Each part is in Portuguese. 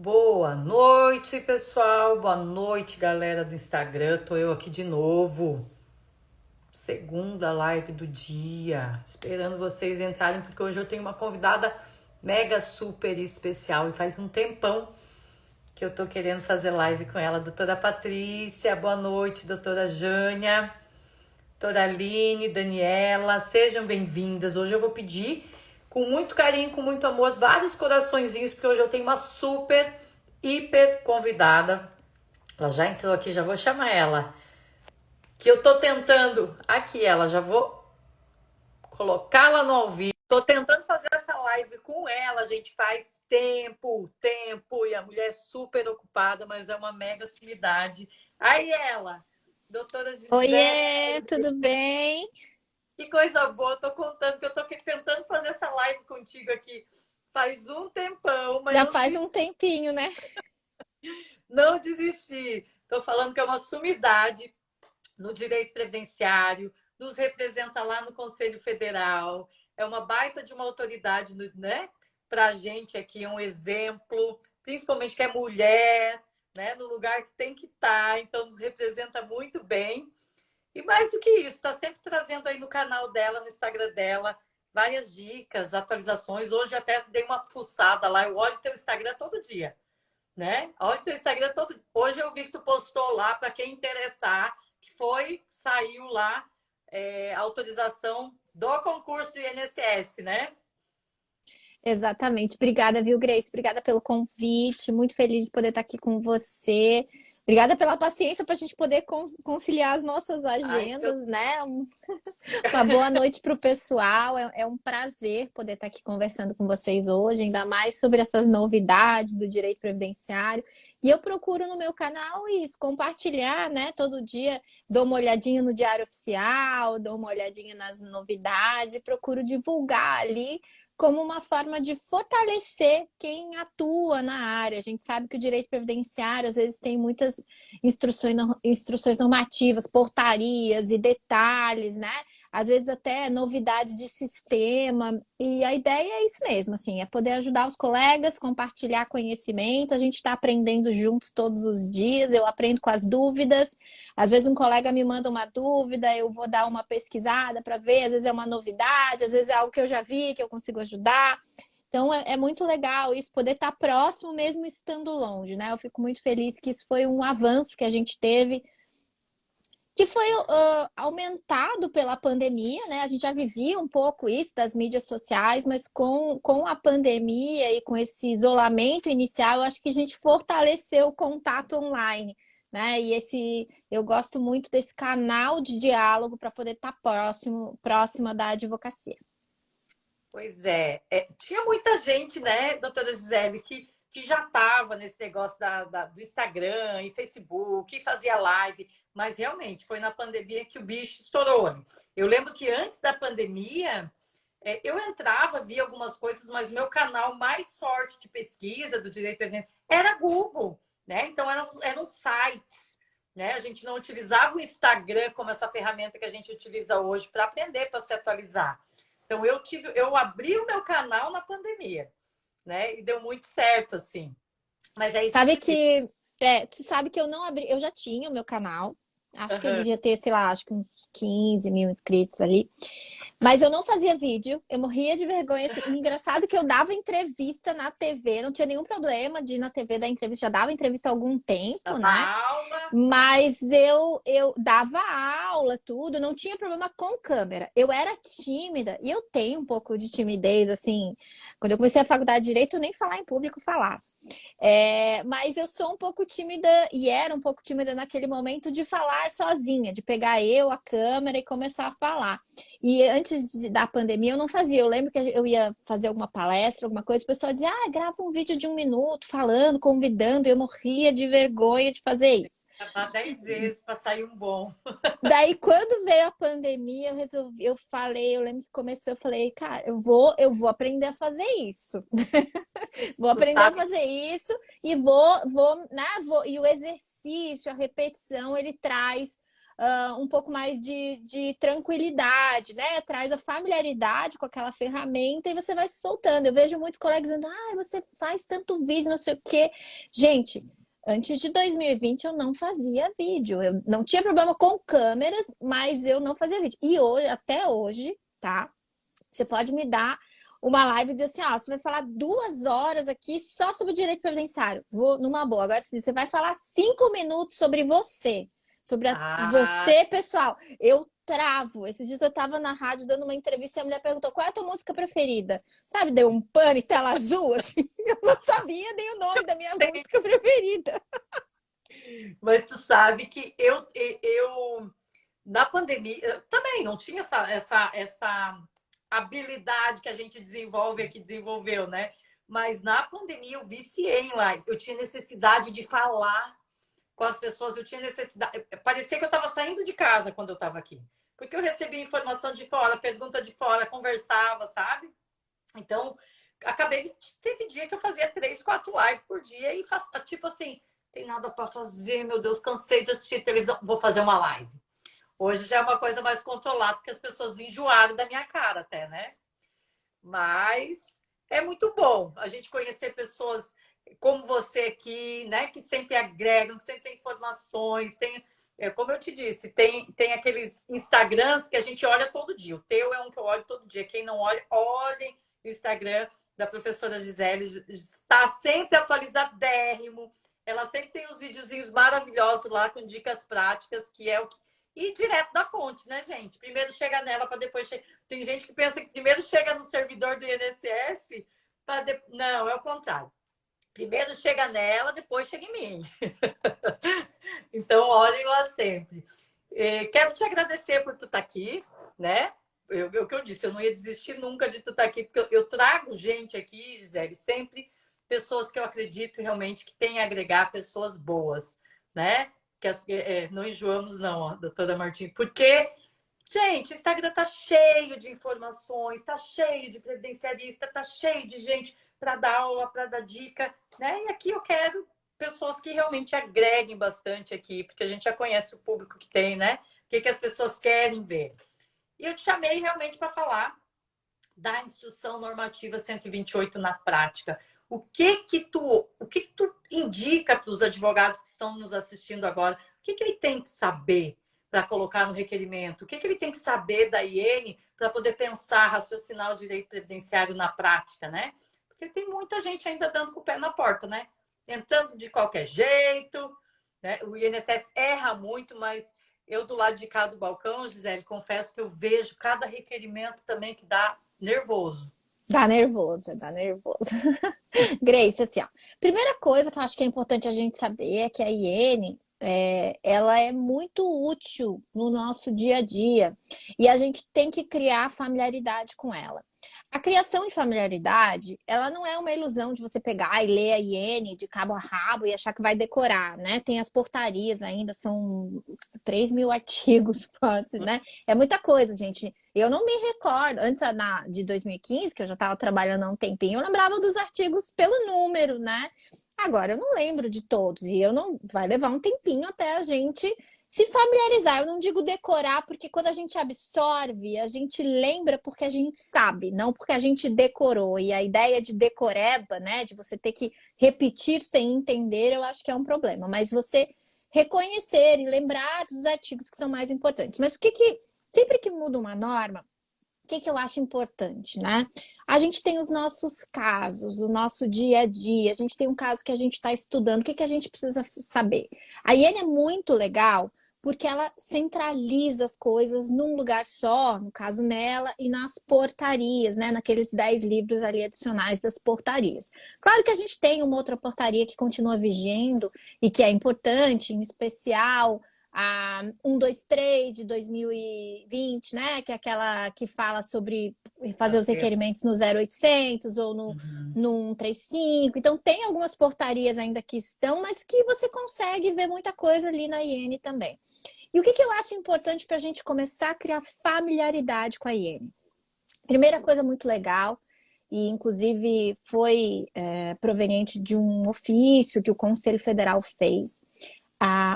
Boa noite, pessoal. Boa noite, galera do Instagram. Tô eu aqui de novo. Segunda live do dia. Esperando vocês entrarem, porque hoje eu tenho uma convidada mega super especial. E faz um tempão que eu tô querendo fazer live com ela. Doutora Patrícia, boa noite, doutora Jânia, doutora Aline, Daniela. Sejam bem-vindas. Hoje eu vou pedir com muito carinho, com muito amor, vários coraçõezinhos, porque hoje eu tenho uma super, hiper convidada. Ela já entrou aqui, já vou chamar ela. Que eu tô tentando, aqui ela, já vou colocá-la no ao vivo. Tô tentando fazer essa live com ela, gente, faz tempo, e a mulher é super ocupada, mas é uma mega sumidade. Aí ela, doutora Oiê, Gisele, tudo bem? que coisa boa, tô contando que eu tô tentando fazer essa live contigo aqui faz um tempão, mas Já faz um tempinho, né? não desisti. Tô falando que é uma sumidade no direito previdenciário, nos representa lá no Conselho Federal, é uma baita de uma autoridade, né? Para a gente aqui, um exemplo, principalmente que é mulher, né? No lugar que tem que estar, então nos representa muito bem. E mais do que isso, está sempre trazendo aí no canal dela, no Instagram dela, várias dicas, atualizações. Hoje até dei uma fuçada lá, eu olho teu Instagram todo dia, né? Olha teu Instagram todo. Hoje eu vi que tu postou lá para quem interessar, que saiu lá a autorização do concurso do INSS, né? Exatamente. Obrigada, viu, Grace? Obrigada pelo convite. Muito feliz de poder estar aqui com você. Obrigada pela paciência para a gente poder conciliar as nossas Ai, eu... agendas, né? Uma boa noite para o pessoal. É um prazer poder estar aqui conversando com vocês hoje, ainda mais sobre essas novidades do direito previdenciário. E eu procuro no meu canal isso, compartilhar, né? Todo dia dou uma olhadinha no Diário Oficial, dou uma olhadinha nas novidades e procuro divulgar ali como uma forma de fortalecer quem atua na área. A gente sabe que o direito previdenciário às vezes tem muitas instruções normativas, portarias e detalhes, né? Às vezes até novidades de sistema. E a ideia é isso mesmo, assim, é poder ajudar os colegas, compartilhar conhecimento. A gente está aprendendo juntos todos os dias. Eu aprendo com as dúvidas. Às vezes um colega me manda uma dúvida, eu vou dar uma pesquisada para ver. Às vezes é uma novidade, às vezes é algo que eu já vi, que eu consigo ajudar. Então é muito legal isso, poder estar próximo mesmo estando longe, né? Eu fico muito feliz que isso foi um avanço que a gente teve, que foi aumentado pela pandemia, né? A gente já vivia um pouco isso das mídias sociais, mas com a pandemia e com esse isolamento inicial, eu acho que a gente fortaleceu o contato online, né? Eu gosto muito desse canal de diálogo para poder estar próxima da advocacia. Pois tinha muita gente, né, doutora Gisele, que já estava nesse negócio do Instagram e Facebook, e fazia live, mas realmente foi na pandemia que o bicho estourou. Né? Eu lembro que antes da pandemia, eu entrava, via algumas coisas, mas o meu canal mais forte de pesquisa do direito previdenciário era Google, né? Então eram sites, né? A gente não utilizava o Instagram como essa ferramenta que a gente utiliza hoje para aprender, para se atualizar. Então eu abri o meu canal na pandemia, né? E deu muito certo, assim. Mas é isso que Sabe tu disse. que tu sabe que eu não abri, eu já tinha o meu canal. Acho que eu Uhum. devia ter, sei lá, acho que uns 15 mil inscritos ali. Mas eu não fazia vídeo, eu morria de vergonha. Assim. Engraçado que eu dava entrevista na TV, não tinha nenhum problema de ir na TV dar entrevista, já dava entrevista há algum tempo, Dava né? aula. Mas eu dava aula, tudo, não tinha problema com câmera. Eu era tímida e eu tenho um pouco de timidez, assim. Quando eu comecei a faculdade de Direito, eu nem falar em público falava. Mas eu sou um pouco tímida e era um pouco tímida naquele momento de falar sozinha, de pegar eu, a câmera e começar a falar. E antes da pandemia eu não fazia. Eu lembro que eu ia fazer alguma palestra, alguma coisa, o pessoal dizia, grava um vídeo de 1 minuto falando, convidando. Eu morria de vergonha de fazer isso. Gravar 10 vezes para sair um bom. Daí, quando veio a pandemia, eu lembro que começou, eu falei, cara, eu vou aprender a fazer isso. Vou Tu aprender a sabe fazer isso e né, e o exercício, a repetição, ele traz um pouco mais de tranquilidade, né? Traz a familiaridade com aquela ferramenta e você vai se soltando. Eu vejo muitos colegas dizendo, você faz tanto vídeo, não sei o quê. Gente, antes de 2020 eu não fazia vídeo. Eu não tinha problema com câmeras, mas eu não fazia vídeo. E hoje, até hoje, tá? Você pode me dar uma live e dizer assim, você vai falar 2 horas aqui só sobre o direito previdenciário. Vou numa boa. Agora, se você vai falar 5 minutos sobre você, sobre Ah, você, pessoal, eu travo. Esses dias eu estava na rádio dando uma entrevista e a mulher perguntou qual é a tua música preferida? Sabe, deu um pane, tela azul, assim. Eu não sabia nem o nome da minha música preferida. mas tu sabe que eu na pandemia eu também não tinha essa habilidade que a gente desenvolve aqui, desenvolveu, né? Mas na pandemia eu viciei em live. Eu tinha necessidade de falar com as pessoas, eu tinha necessidade. Parecia que eu estava saindo de casa quando eu estava aqui. Porque eu recebia informação de fora, pergunta de fora, conversava, sabe? Então, acabei. Teve dia que eu fazia 3, 4 lives por dia e tipo assim, tem nada para fazer, meu Deus, cansei de assistir televisão, vou fazer uma live. Hoje já é uma coisa mais controlada, porque as pessoas enjoaram da minha cara até, né? Mas é muito bom a gente conhecer pessoas como você aqui, né? Que sempre agregam, que sempre tem informações, tem. Como eu te disse, tem aqueles Instagrams que a gente olha todo dia. O teu é um que eu olho todo dia. Quem não olha, olhem o Instagram da professora Gisele. Está sempre atualizadérrimo. Ela sempre tem os videozinhos maravilhosos lá com dicas práticas, que é o que. E direto da fonte, né, gente? Primeiro chega nela para depois chegar. Tem gente que pensa que primeiro chega no servidor do INSS, não, é o contrário. Primeiro chega nela, depois chega em mim. Então, olhem lá sempre. Quero te agradecer por tu estar aqui, né? O que eu disse, eu não ia desistir nunca de tu estar aqui, porque eu trago gente aqui, Gisele, sempre pessoas que eu acredito realmente que têm a agregar, pessoas boas, né? Não enjoamos, não, ó, doutora Martim, porque gente, o Instagram tá cheio de informações, tá cheio de previdenciarista, tá cheio de gente para dar aula, para dar dica, né? E aqui eu quero pessoas que realmente agreguem bastante aqui, porque a gente já conhece o público que tem, né? O que as pessoas querem ver. E eu te chamei realmente para falar da Instrução Normativa 128 na prática. O que tu indica para os advogados que estão nos assistindo agora? O que ele tem que saber para colocar no requerimento? O que ele tem que saber da IN para poder pensar, raciocinar o direito previdenciário na prática, né? Porque tem muita gente ainda dando com o pé na porta, né? Entrando de qualquer jeito, né? O INSS erra muito, mas eu do lado de cá do balcão, Gisele, confesso que eu vejo cada requerimento também que dá nervoso. Dá nervoso, dá nervoso. Grace, assim, ó. Primeira coisa que eu acho que é importante a gente saber é que a IN, ela é muito útil no nosso dia a dia e a gente tem que criar familiaridade com ela. A criação de familiaridade, ela não é uma ilusão de você pegar e ler a IN de cabo a rabo e achar que vai decorar, né? Tem as portarias ainda, são 3.000 artigos, né? É muita coisa, gente. Eu não me recordo, antes de 2015, que eu já estava trabalhando há um tempinho, eu lembrava dos artigos pelo número, né? Agora eu não lembro de todos e eu não vai levar um tempinho até a gente se familiarizar. Eu não digo decorar, porque quando a gente absorve, a gente lembra porque a gente sabe, não porque a gente decorou. E a ideia de decoreba, né, de você ter que repetir sem entender, eu acho que é um problema. Mas você reconhecer e lembrar dos artigos que são mais importantes. Mas sempre que muda uma norma, o que eu acho importante, né? A gente tem os nossos casos, o nosso dia a dia, a gente tem um caso que a gente está estudando, o que a gente precisa saber? A IN é muito legal porque ela centraliza as coisas num lugar só, no caso nela, e nas portarias, né? Naqueles 10 livros ali adicionais das portarias. Claro que a gente tem uma outra portaria que continua vigendo e que é importante, em especial a 123 de 2020, né? Que é aquela que fala sobre fazer os requerimentos no 0800 ou no 135. Então, tem algumas portarias ainda que estão, mas que você consegue ver muita coisa ali na IN também. E o que eu acho importante para a gente começar a criar familiaridade com a IN? Primeira coisa muito legal, e inclusive foi proveniente de um ofício que o Conselho Federal fez.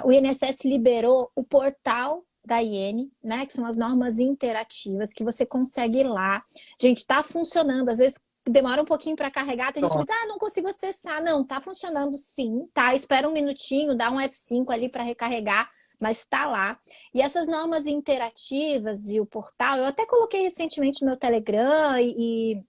O INSS liberou o portal da IN, né? Que são as normas interativas, que você consegue ir lá. Gente, tá funcionando. Às vezes demora um pouquinho para carregar, tem gente que diz, não consigo acessar. Não, tá funcionando sim, tá? Espera um minutinho, dá um F5 ali para recarregar, mas está lá. E essas normas interativas e o portal, eu até coloquei recentemente no meu Telegram e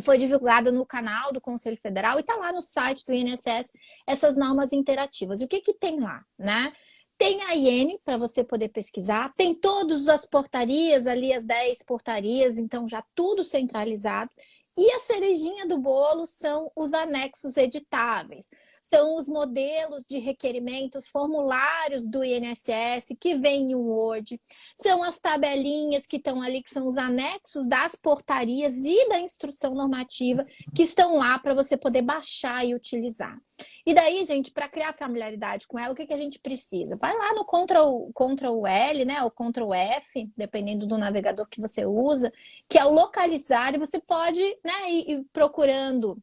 foi divulgado no canal do Conselho Federal e está lá no site do INSS essas normas interativas. E o que que tem lá, né? Tem a IN para você poder pesquisar, tem todas as portarias ali, as 10 portarias, então já tudo centralizado. E a cerejinha do bolo são os anexos editáveis. São os modelos de requerimentos, formulários do INSS que vem em Word. São as tabelinhas que estão ali, que são os anexos das portarias e da instrução normativa que estão lá para você poder baixar e utilizar. E daí, gente, para criar familiaridade com ela, o que a gente precisa? Vai lá no Ctrl L, né, ou Ctrl F, dependendo do navegador que você usa, que é o localizar, e você pode, né, ir procurando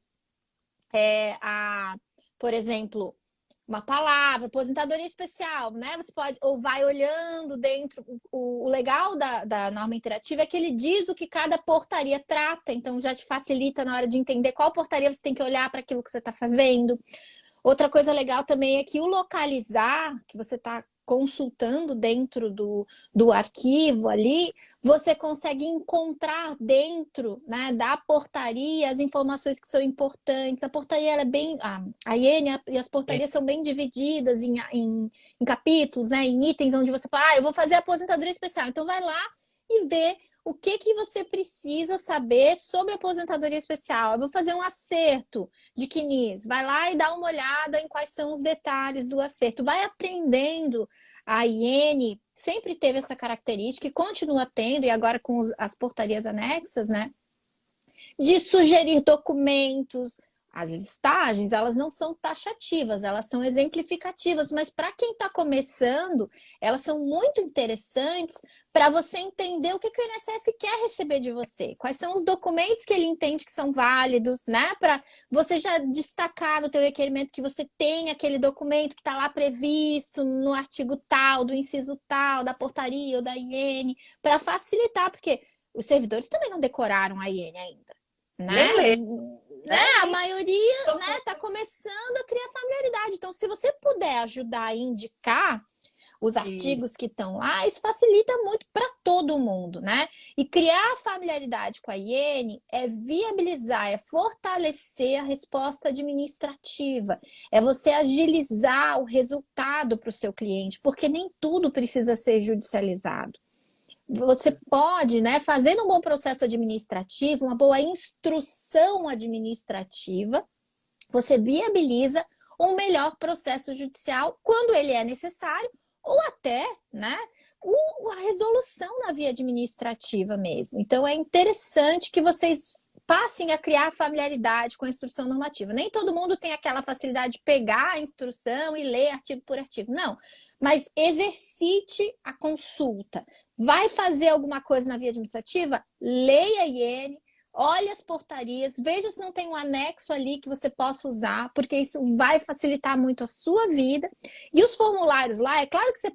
por exemplo, uma palavra, aposentadoria especial, né? Você pode, ou vai olhando dentro. O legal da norma interativa é que ele diz o que cada portaria trata, então já te facilita na hora de entender qual portaria você tem que olhar para aquilo que você está fazendo. Outra coisa legal também é que o localizar, que você está consultando dentro do arquivo ali, você consegue encontrar dentro, né, da portaria as informações que são importantes. A portaria ela é bem. A IN e as portarias são bem divididas em capítulos, né, em itens onde você fala, eu vou fazer a aposentadoria especial. Então vai lá e vê o que você precisa saber sobre a aposentadoria especial. Eu vou fazer um acerto de CNIS. Vai lá e dá uma olhada em quais são os detalhes do acerto. Vai aprendendo. A IN sempre teve essa característica e continua tendo, e agora com as portarias anexas, né? De sugerir documentos. As listagens, elas não são taxativas, elas são exemplificativas, mas para quem está começando, elas são muito interessantes para você entender o que o INSS quer receber de você, quais são os documentos que ele entende que são válidos, né? Para você já destacar no teu requerimento que você tem aquele documento que está lá previsto no artigo tal, do inciso tal, da portaria ou da IN, para facilitar, porque os servidores também não decoraram a IN ainda, né? Nem lê. A maioria está começando a criar familiaridade. Então, se você puder ajudar a indicar os artigos que estão lá, isso facilita muito para todo mundo, né? E criar familiaridade com a IN é viabilizar, é fortalecer a resposta administrativa, é você agilizar o resultado para o seu cliente, porque nem tudo precisa ser judicializado. Você pode, né, fazendo um bom processo administrativo, uma boa instrução administrativa, você viabiliza um melhor processo judicial quando ele é necessário, ou até, né, a resolução na via administrativa mesmo. Então, é interessante que vocês passem a criar familiaridade com a instrução normativa. Nem todo mundo tem aquela facilidade de pegar a instrução e ler artigo por artigo. Não, mas exercite a consulta. Vai fazer alguma coisa na via administrativa? Leia a IN, olhe as portarias, veja se não tem um anexo ali que você possa usar, porque isso vai facilitar muito a sua vida. E os formulários lá, é claro que você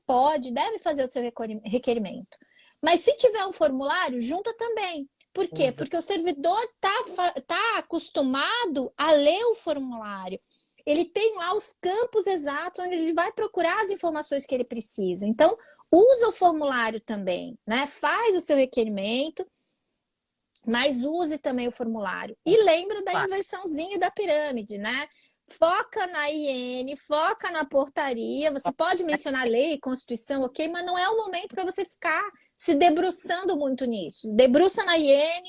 deve fazer o seu requerimento. Mas se tiver um formulário, junta também. Por quê? Porque o servidor tá acostumado a ler o formulário. Ele tem lá os campos exatos onde ele vai procurar as informações que ele precisa. Então, usa o formulário também, né? Faz o seu requerimento, mas use também o formulário. E lembra da inversãozinha da pirâmide, né? Foca na IN, foca na portaria. Você pode mencionar lei, Constituição, ok, mas não é o momento para você ficar se debruçando muito nisso. Debruça na IN,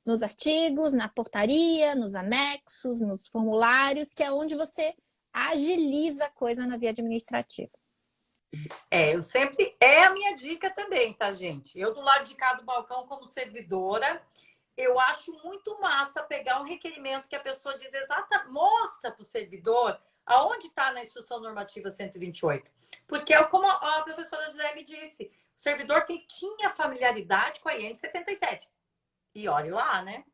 nos artigos, na portaria, nos anexos, nos formulários, que é onde você agiliza a coisa na via administrativa. Eu sempre. É a minha dica também, tá, gente? Eu, do lado de cá do balcão, como servidora, eu acho muito massa pegar um requerimento que a pessoa diz mostra para o servidor aonde está na Instrução Normativa 128. Porque, como a professora José me disse, o servidor tinha familiaridade com a IN 77. E olhe lá, né?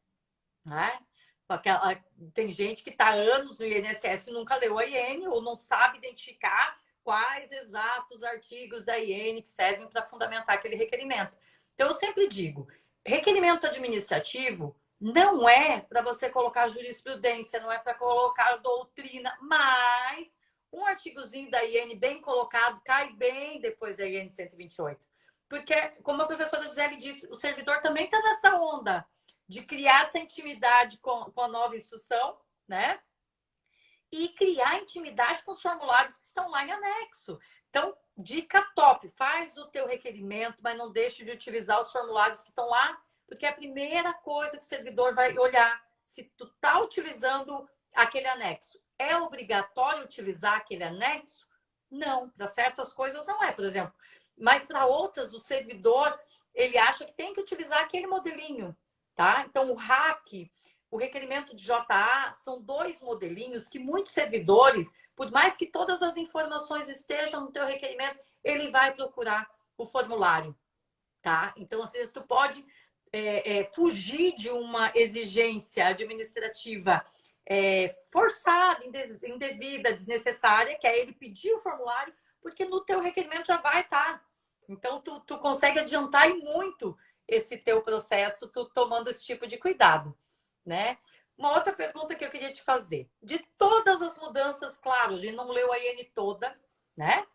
Tem gente que está anos no INSS e nunca leu a IN ou não sabe identificar quais exatos artigos da IN que servem para fundamentar aquele requerimento. Então, eu sempre digo, requerimento administrativo não é para você colocar jurisprudência, não é para colocar doutrina, mas um artigozinho da IN bem colocado cai bem depois da IN 128. Porque, como a professora Gisele disse, o servidor também está nessa onda de criar essa intimidade com a nova instrução, né? E criar intimidade com os formulários que estão lá em anexo. Então, dica top, faz o teu requerimento, mas não deixe de utilizar os formulários que estão lá, porque é a primeira coisa que o servidor vai olhar. Se tu está utilizando aquele anexo, é obrigatório utilizar aquele anexo? Não, para certas coisas não é, por exemplo. Mas para outras, o servidor, ele acha que tem que utilizar aquele modelinho, tá? Então, o RAC, o requerimento de JA, são 2 modelinhos que muitos servidores, por mais que todas as informações estejam no teu requerimento, ele vai procurar o formulário, tá? Então, às vezes, tu pode fugir de uma exigência administrativa forçada, indevida, desnecessária, que é ele pedir o formulário, porque no teu requerimento já vai estar. Então, tu consegue adiantar e muito esse teu processo, tu tomando esse tipo de cuidado, né? Uma outra pergunta que eu queria te fazer. De todas as mudanças, claro, a gente não leu a IN toda, né?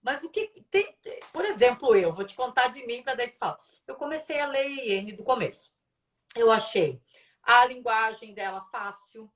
Mas o que tem... Por exemplo, eu vou te contar de mim para daí tu falar. Eu comecei a ler a IN do começo. Eu achei a linguagem dela fácil.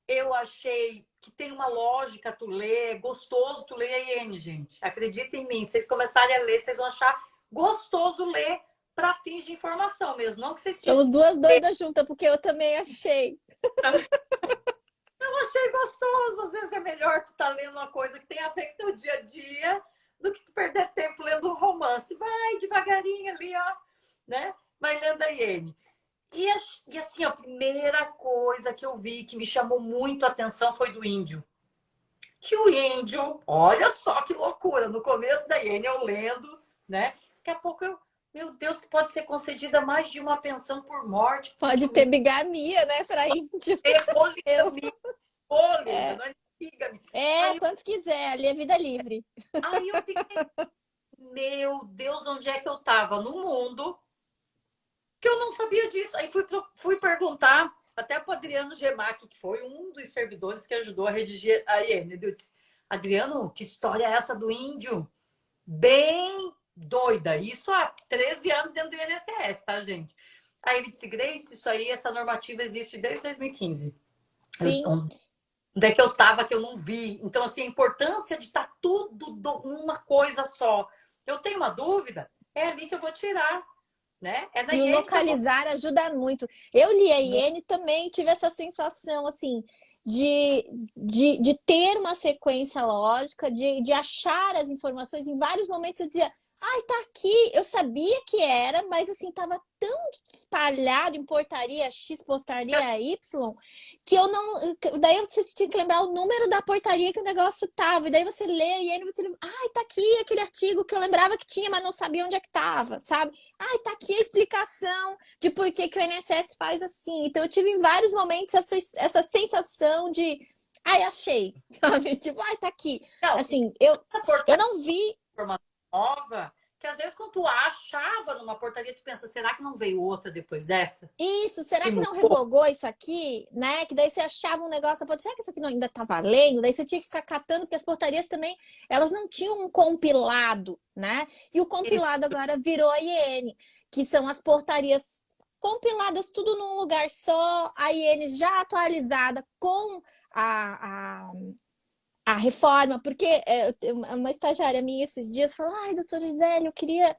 Eu achei que tem uma lógica tu ler, é gostoso tu ler a IN, gente. Acredita em mim, vocês começarem a ler, vocês vão achar gostoso ler para fins de informação mesmo. Não que vocês Somos duas doidas juntas, porque eu também achei. Eu achei gostoso. Às vezes é melhor tu tá lendo uma coisa que tem a ver com o teu dia a dia do que tu perder tempo lendo um romance. Vai devagarinho ali, ó, né? Vai lendo a IN. E assim, a primeira coisa que eu vi que me chamou muito a atenção foi do índio. Que o índio, olha só que loucura, no começo da IN eu lendo, né? Daqui a pouco meu Deus, que pode ser concedida mais de uma pensão por morte. Pode ter bigamia, né, para índio. Poligamia, não é bigamia. Quantos quiser, ali é vida livre. Aí eu fiquei, meu Deus, onde é que eu tava no mundo que eu não sabia disso? Aí fui perguntar até para o Adriano Gemac, que foi um dos servidores que ajudou a redigir a IN. Eu disse, Adriano, que história é essa do índio? Bem doida. Isso há 13 anos dentro do INSS, tá, gente? Aí ele disse, Grace, isso aí, essa normativa existe desde 2015. Sim. Onde é que eu tava que eu não vi? Então, assim, a importância de estar tudo uma coisa só. Eu tenho uma dúvida, é ali que eu vou tirar, né? É na E o localizar ajuda muito. Eu li a IN também, tive essa sensação, assim, de ter uma sequência lógica, de achar as informações. Em vários momentos eu dizia, ai, tá aqui. Eu sabia que era, mas assim, tava tão espalhado em portaria X, portaria Y, que eu não... Daí você tinha que lembrar o número da portaria que o negócio tava. E daí você lê e aí você lembra, ai, tá aqui aquele artigo que eu lembrava que tinha, mas não sabia onde é que tava, sabe? Ai, tá aqui a explicação de por que o INSS faz assim. Então eu tive em vários momentos essa sensação de, ai, achei, sabe? Tipo, ai, tá aqui. Não, assim, eu não vi informação nova, que às vezes quando tu achava numa portaria, tu pensa, será que não veio outra depois dessa? Isso, será que não revogou isso aqui, né? Que daí você achava um negócio, pode ser que isso aqui não ainda tá valendo, daí você tinha que ficar catando, porque as portarias também, elas não tinham um compilado, né? E o compilado agora virou a IN, que são as portarias compiladas tudo num lugar só, a IN já atualizada com a reforma, porque uma estagiária minha esses dias falou, ai, doutora Gisele, eu queria...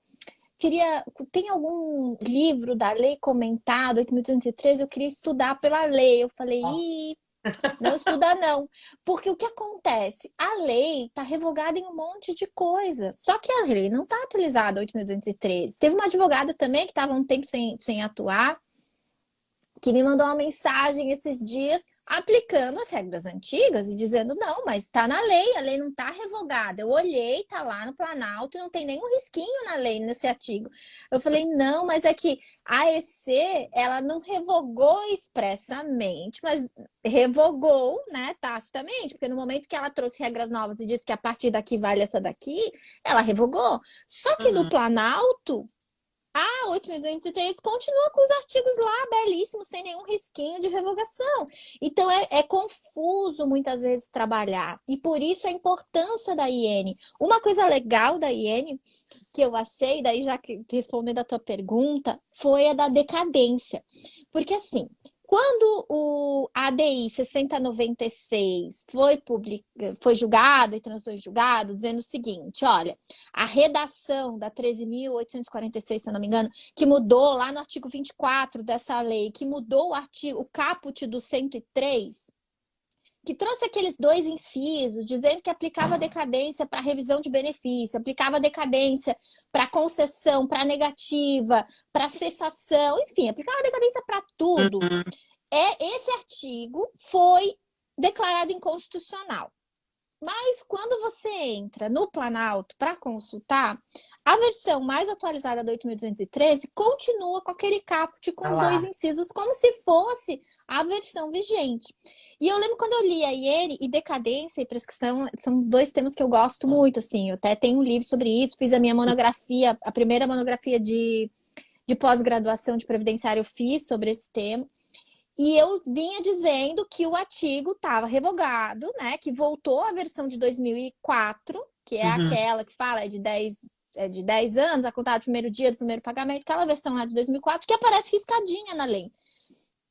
Tem algum livro da lei comentado, 8.213, eu queria estudar pela lei. Eu falei, não estuda não. Porque o que acontece? A lei está revogada em um monte de coisa. Só que a lei não está atualizada, 8.213. Teve uma advogada também que estava um tempo sem atuar, que me mandou uma mensagem esses dias aplicando as regras antigas e dizendo, não, mas está na lei, a lei não está revogada. Eu olhei, está lá no Planalto e não tem nenhum risquinho na lei nesse artigo. Eu falei, não, mas é que a EC, ela não revogou expressamente, mas revogou, né, tacitamente, porque no momento que ela trouxe regras novas e disse que a partir daqui vale essa daqui, ela revogou. Só que no Uhum. Planalto, a 8.203 continua com os artigos lá, belíssimos, sem nenhum risquinho de revogação. Então, é confuso muitas vezes trabalhar. E por isso a importância da IN. Uma coisa legal da IN, que eu achei, daí já que respondendo a tua pergunta, foi a da decadência. Porque assim, quando o ADI 6096 foi julgado e transitou em julgado, dizendo o seguinte, olha, a redação da 13.846, se eu não me engano, que mudou lá no artigo 24 dessa lei, que mudou o caput do 103, que trouxe aqueles dois incisos, dizendo que aplicava decadência para revisão de benefício, aplicava decadência para concessão, para negativa, para cessação, enfim, aplicava decadência para tudo. Uhum. Esse artigo foi declarado inconstitucional. Mas quando você entra no Planalto para consultar, a versão mais atualizada do 8.213 continua com aquele caput com Tá os dois lá. incisos, como se fosse a versão vigente. E eu lembro quando eu li a Iene e decadência e prescrição, são dois temas que eu gosto muito, assim. Eu até tenho um livro sobre isso, fiz a minha monografia, a primeira monografia de pós-graduação de previdenciário eu fiz sobre esse tema. E eu vinha dizendo que o artigo estava revogado, né? Que voltou à versão de 2004, que é Uhum. aquela que fala de 10 anos, a contar do primeiro dia do primeiro pagamento, aquela versão lá de 2004, que aparece riscadinha na lei.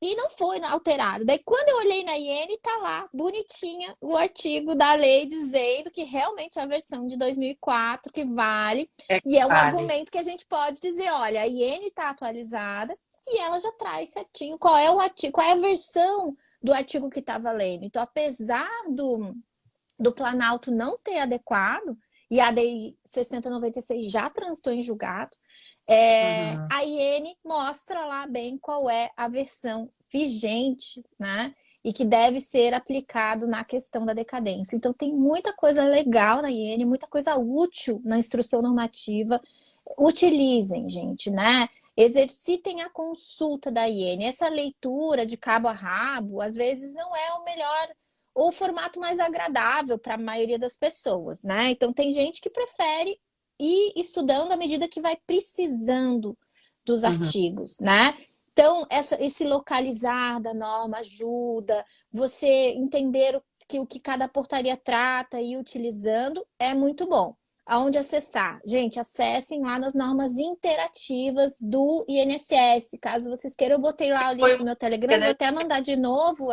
E não foi alterado. Daí, quando eu olhei na IN, tá lá, bonitinha, o artigo da lei dizendo que realmente é a versão de 2004 que vale. É que E é um vale. argumento que a gente pode dizer, olha, a IN está atualizada e ela já traz certinho qual é o artigo, qual é a versão do artigo que está valendo. Então, apesar do Planalto não ter adequado, e a ADI 6096 já transitou em julgado, Uhum. a IN mostra lá bem qual é a versão vigente, né? E que deve ser aplicado na questão da decadência. Então, tem muita coisa legal na IN, muita coisa útil na instrução normativa. Utilizem, gente, né? Exercitem a consulta da IN. Essa leitura de cabo a rabo, às vezes, não é o melhor ou o formato mais agradável para a maioria das pessoas, né? Então, tem gente que prefere ir estudando à medida que vai precisando dos Uhum. artigos, né? Então, esse localizar da norma ajuda, você entender o que cada portaria trata e ir utilizando é muito bom. Aonde acessar? Gente, acessem lá nas normas interativas do INSS. Caso vocês queiram, eu botei lá o Foi link do uma meu briga, Telegram, vou né? até mandar de novo,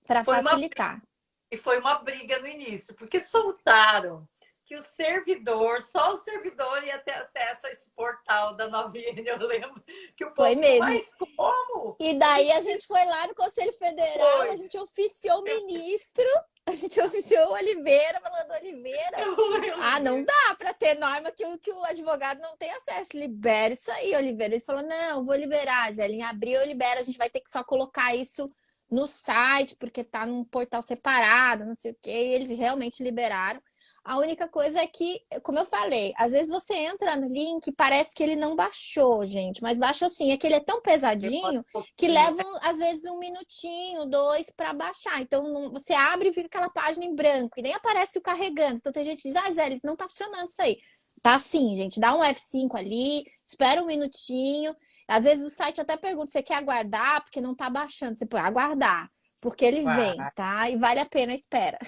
para Foi uma, facilitar. e foi uma briga no início, porque soltaram que o servidor, só o servidor ia ter acesso a esse portal da Novinha. Eu lembro que o Foi povo ficou, mesmo. mas como? E A daí gente a gente foi lá no Conselho Federal, a foi. gente oficiou o Eu, ministro, a gente oficiou o Oliveira, falando Oliveira. eu lembro Ah, não disso. dá para ter norma que o advogado não tem acesso. Libera isso aí, Oliveira. Ele falou: não, vou liberar, Gélia. Em abril eu libero, a gente vai ter que só colocar isso no site, porque tá num portal separado, não sei o quê. E eles realmente liberaram. A única coisa é que, como eu falei, às vezes você entra no link e parece que ele não baixou, gente, mas baixou sim. É que ele é tão Demora pesadinho um que pouquinho. leva, às vezes, um minutinho, dois para baixar. Então, você abre e fica aquela página em branco e nem aparece o carregando. Então, tem gente que diz, ah, Zé, não tá funcionando isso aí. Tá sim, gente. Dá um F5 ali, espera um minutinho. Às vezes o site até pergunta, você quer aguardar? Porque não tá baixando. Você pode aguardar, porque ele vem, Vai. tá? E vale a pena a espera.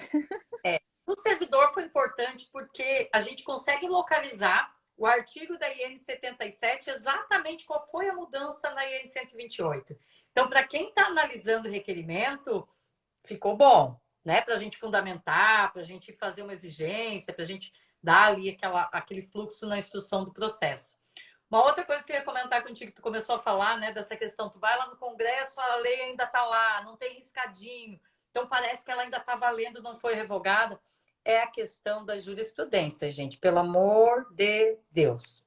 É. O servidor foi importante porque a gente consegue localizar o artigo da IN 77 exatamente qual foi a mudança na IN 128. Então, para quem está analisando o requerimento, ficou bom, né? Para a gente fundamentar, para a gente fazer uma exigência, para a gente dar ali aquele fluxo na instrução do processo. Uma outra coisa que eu ia comentar contigo, que tu começou a falar, né, dessa questão, tu vai lá no Congresso, a lei ainda está lá, não tem riscadinho, então parece que ela ainda está valendo, não foi revogada. É a questão da jurisprudência, gente, pelo amor de Deus.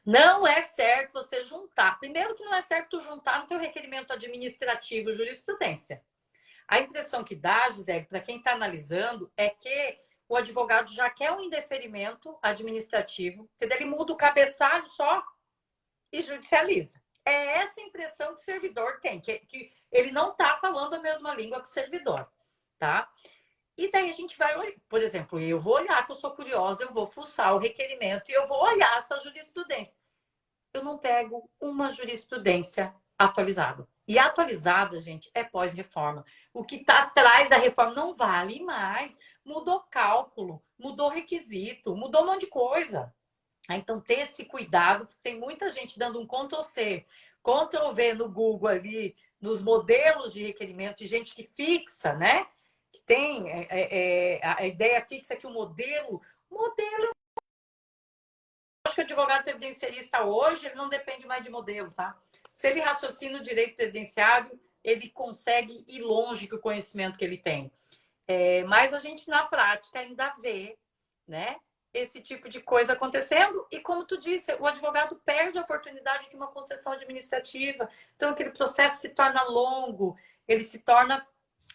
Não é certo você juntar. Primeiro que não é certo tu juntar no teu requerimento administrativo jurisprudência. A impressão que dá, Gisele, para quem está analisando, é que o advogado já quer um indeferimento administrativo, entendeu? Ele muda o cabeçalho só e judicializa. É essa impressão que o servidor tem, que ele não está falando a mesma língua que o servidor, tá? E daí a gente vai, por exemplo, eu vou olhar, que eu sou curiosa, eu vou fuçar o requerimento e eu vou olhar essa jurisprudência. Eu não pego uma jurisprudência atualizada. E atualizada, gente, é pós-reforma. O que está atrás da reforma não vale mais. Mudou cálculo, mudou requisito, mudou um monte de coisa. Então, ter esse cuidado, porque tem muita gente dando um Ctrl+C, Ctrl+V no Google ali, nos modelos de requerimento, de gente que fixa, né? Que tem a ideia fixa que o modelo acho que o advogado previdenciarista hoje, ele não depende mais de modelo, tá? Se ele raciocina o direito previdenciário, ele consegue ir longe com o conhecimento que ele tem. Mas a gente, na prática, ainda vê, né, esse tipo de coisa acontecendo. E como tu disse, o advogado perde a oportunidade de uma concessão administrativa. Então, aquele processo se torna longo, ele se torna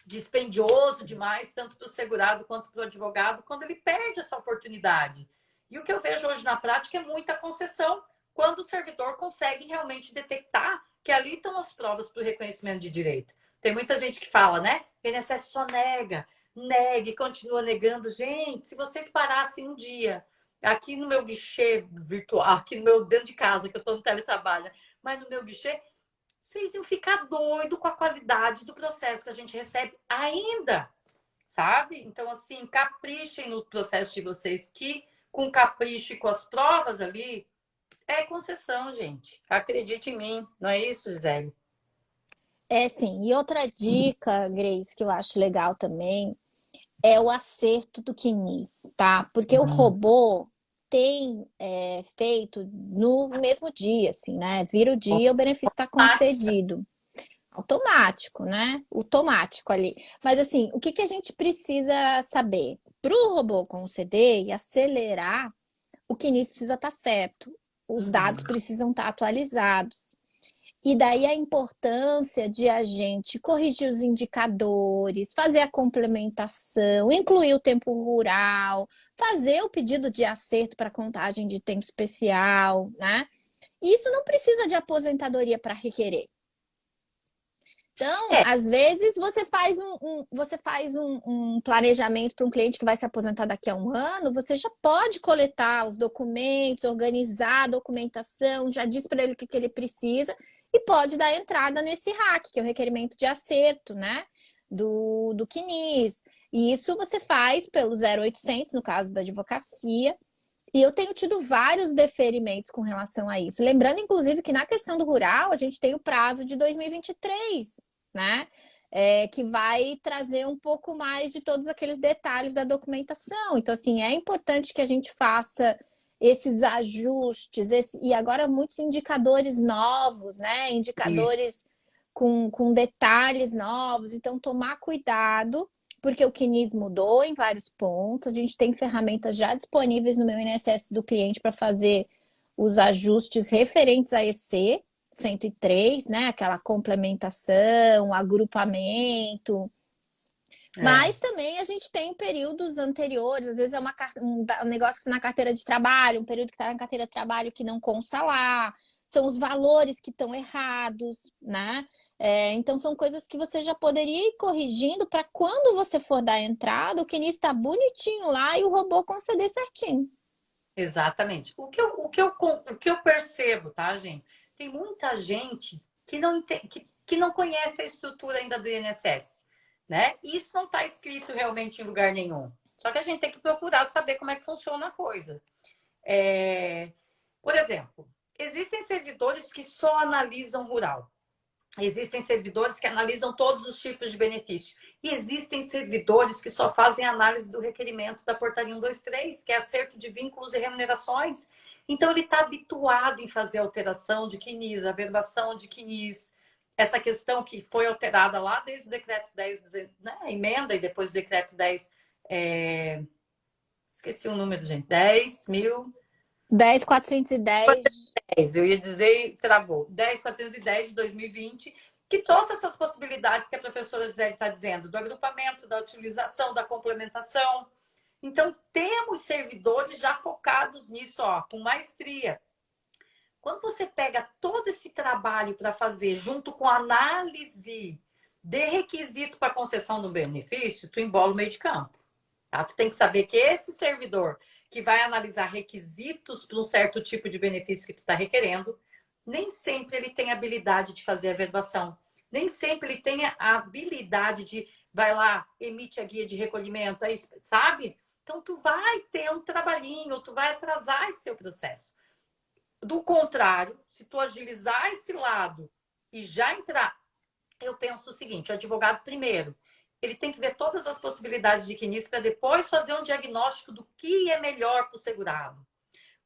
dispendioso demais, tanto para o segurado quanto para o advogado, quando ele perde essa oportunidade. E o que eu vejo hoje na prática é muita concessão, quando o servidor consegue realmente detectar que ali estão as provas para o reconhecimento de direito. Tem muita gente que fala, né? O INSS só nega, nega e continua negando. Gente, se vocês parassem um dia aqui no meu guichê virtual, aqui no meu dentro de casa, que eu estou no teletrabalho, mas no meu guichê, vocês iam ficar doido com a qualidade do processo que a gente recebe ainda, sabe? Então, assim, caprichem no processo de vocês, que com capricho e com as provas ali, é concessão, gente. Acredite em mim, não é isso, Gisele? É sim. E outra dica, Grace, que eu acho legal também, é o acerto do CNIS, tá? Porque o robô tem feito no mesmo dia, assim, né? Vira o dia, o benefício está Prática. concedido. Automático, né? Automático ali. Mas assim, o que que a gente precisa saber? Para o robô conceder e acelerar, o CNIS precisa estar certo. Os dados precisam estar atualizados. E daí a importância de a gente corrigir os indicadores, fazer a complementação, incluir o tempo rural, fazer o pedido de acerto para contagem de tempo especial, né? E isso não precisa de aposentadoria para requerer. Então, É, às vezes, você faz um planejamento para um cliente que vai se aposentar daqui a um ano, você já pode coletar os documentos, organizar a documentação, já diz para ele o que ele precisa e pode dar entrada nesse RAC, que é o requerimento de acerto, né? Do CNIS. E isso você faz pelo 0800, no caso da advocacia. E eu tenho tido vários deferimentos com relação a isso. Lembrando, inclusive, que na questão do rural, a gente tem o prazo de 2023, né? Que vai trazer um pouco mais de todos aqueles detalhes da documentação. Então, assim, é importante que a gente faça esses ajustes, e agora muitos indicadores novos, né? isso. Indicadores com detalhes novos. Então, tomar cuidado porque o CNIS mudou em vários pontos. A gente tem ferramentas já disponíveis no meu INSS do cliente para fazer os ajustes referentes a EC 103, né? Aquela complementação, agrupamento. É, Mas também a gente tem períodos anteriores, às vezes é um negócio que está na carteira de trabalho, um período que está na carteira de trabalho que não consta lá, são os valores que estão errados, né? Então são coisas que você já poderia ir corrigindo para quando você for dar a entrada, o CNIS está bonitinho lá e o robô conceder certinho. exatamente. O que eu percebo, tá, gente? Tem muita gente que não conhece a estrutura ainda do INSS, né? Isso não está escrito realmente em lugar nenhum. Só que a gente tem que procurar saber como é que funciona a coisa. Por exemplo, existem servidores que só analisam rural. Existem servidores que analisam todos os tipos de benefício. E existem servidores que só fazem análise do requerimento da portaria 123, que é acerto de vínculos e remunerações. Então, ele está habituado em fazer alteração de CNIS, averbação de CNIS, essa questão que foi alterada lá desde o decreto 10, né, a emenda, e depois o decreto 10, esqueci o número, gente, 10.000. 10.410. 10, eu ia dizer, travou. 10.410 de 2020, que trouxe essas possibilidades que a professora Gisele está dizendo, do agrupamento, da utilização, da complementação. Então, temos servidores já focados nisso, ó, com maestria. Quando você pega todo esse trabalho para fazer, junto com a análise de requisito para concessão do benefício, tu embola o meio de campo. Tá? Tu tem que saber que esse servidor que vai analisar requisitos para um certo tipo de benefício que tu está requerendo, nem sempre ele tem habilidade de fazer a averbação. Nem sempre ele tem a habilidade de, vai lá, emite a guia de recolhimento, aí, sabe? Então, tu vai ter um trabalhinho, tu vai atrasar esse teu processo. Do contrário, se tu agilizar esse lado e já entrar, eu penso o seguinte, o advogado primeiro, ele tem que ver todas as possibilidades de quinis para depois fazer um diagnóstico do que é melhor para o segurado.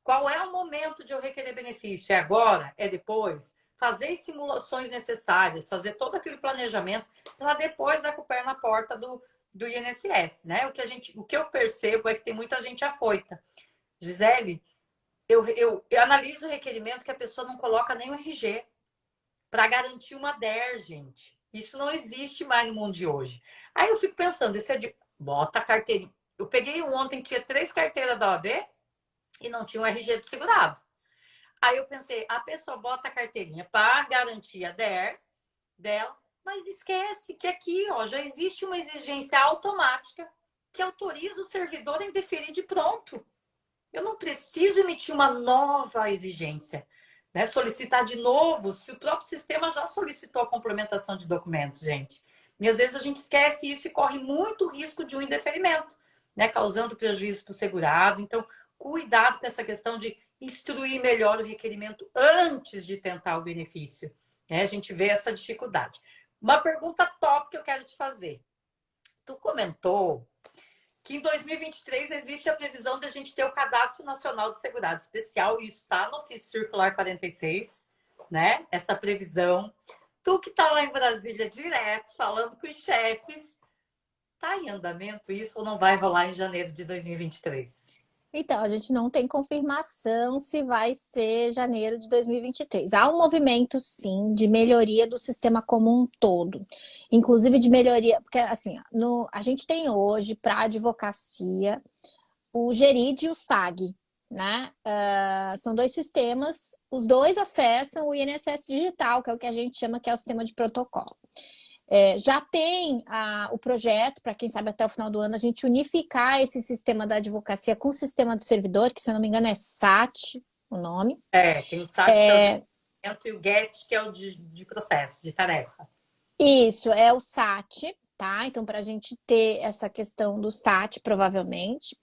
Qual é o momento de eu requerer benefício? É agora? É depois? Fazer as simulações necessárias, fazer todo aquele planejamento para depois dar com o pé na porta do INSS, né? O que eu percebo é que tem muita gente afoita. Gisele, eu analiso o requerimento que a pessoa não coloca nem o RG para garantir uma DER, gente. Isso não existe mais no mundo de hoje. Aí eu fico pensando, esse é de bota a carteirinha. Eu peguei ontem, tinha 3 carteiras da OAB e não tinha o RG do segurado. Aí eu pensei, a pessoa bota a carteirinha para garantir a DER dela, mas esquece que aqui, ó, já existe uma exigência automática que autoriza o servidor a indeferir de pronto. Eu não preciso emitir uma nova exigência, né? Solicitar de novo, se o próprio sistema já solicitou a complementação de documentos, gente. E às vezes a gente esquece isso e corre muito risco de um indeferimento, né? Causando prejuízo para o segurado. Então, cuidado com essa questão de instruir melhor o requerimento antes de tentar o benefício. Né? A gente vê essa dificuldade. Uma pergunta top que eu quero te fazer. Tu comentou que em 2023 existe a previsão de a gente ter o Cadastro Nacional de Segurado Especial, e isso está no Ofício Circular 46, né? Essa previsão. Tu que está lá em Brasília direto, falando com os chefes, tá em andamento isso ou não vai rolar em janeiro de 2023? Então, a gente não tem confirmação se vai ser janeiro de 2023. Há um movimento, sim, de melhoria do sistema como um todo. Inclusive de melhoria, porque assim, a gente tem hoje para a advocacia o Gerid e o SAG, né? São 2 sistemas, os 2 acessam o INSS digital, que é o que a gente chama que é o sistema de protocolo. Já tem o projeto, para quem sabe até o final do ano, a gente unificar esse sistema da advocacia com o sistema do servidor, que se eu não me engano é SAT, o nome. Tem o SAT, que é o de e o GET, que é o de processo, de tarefa. Isso, é o SAT, tá? Então, para a gente ter essa questão do SAT, provavelmente.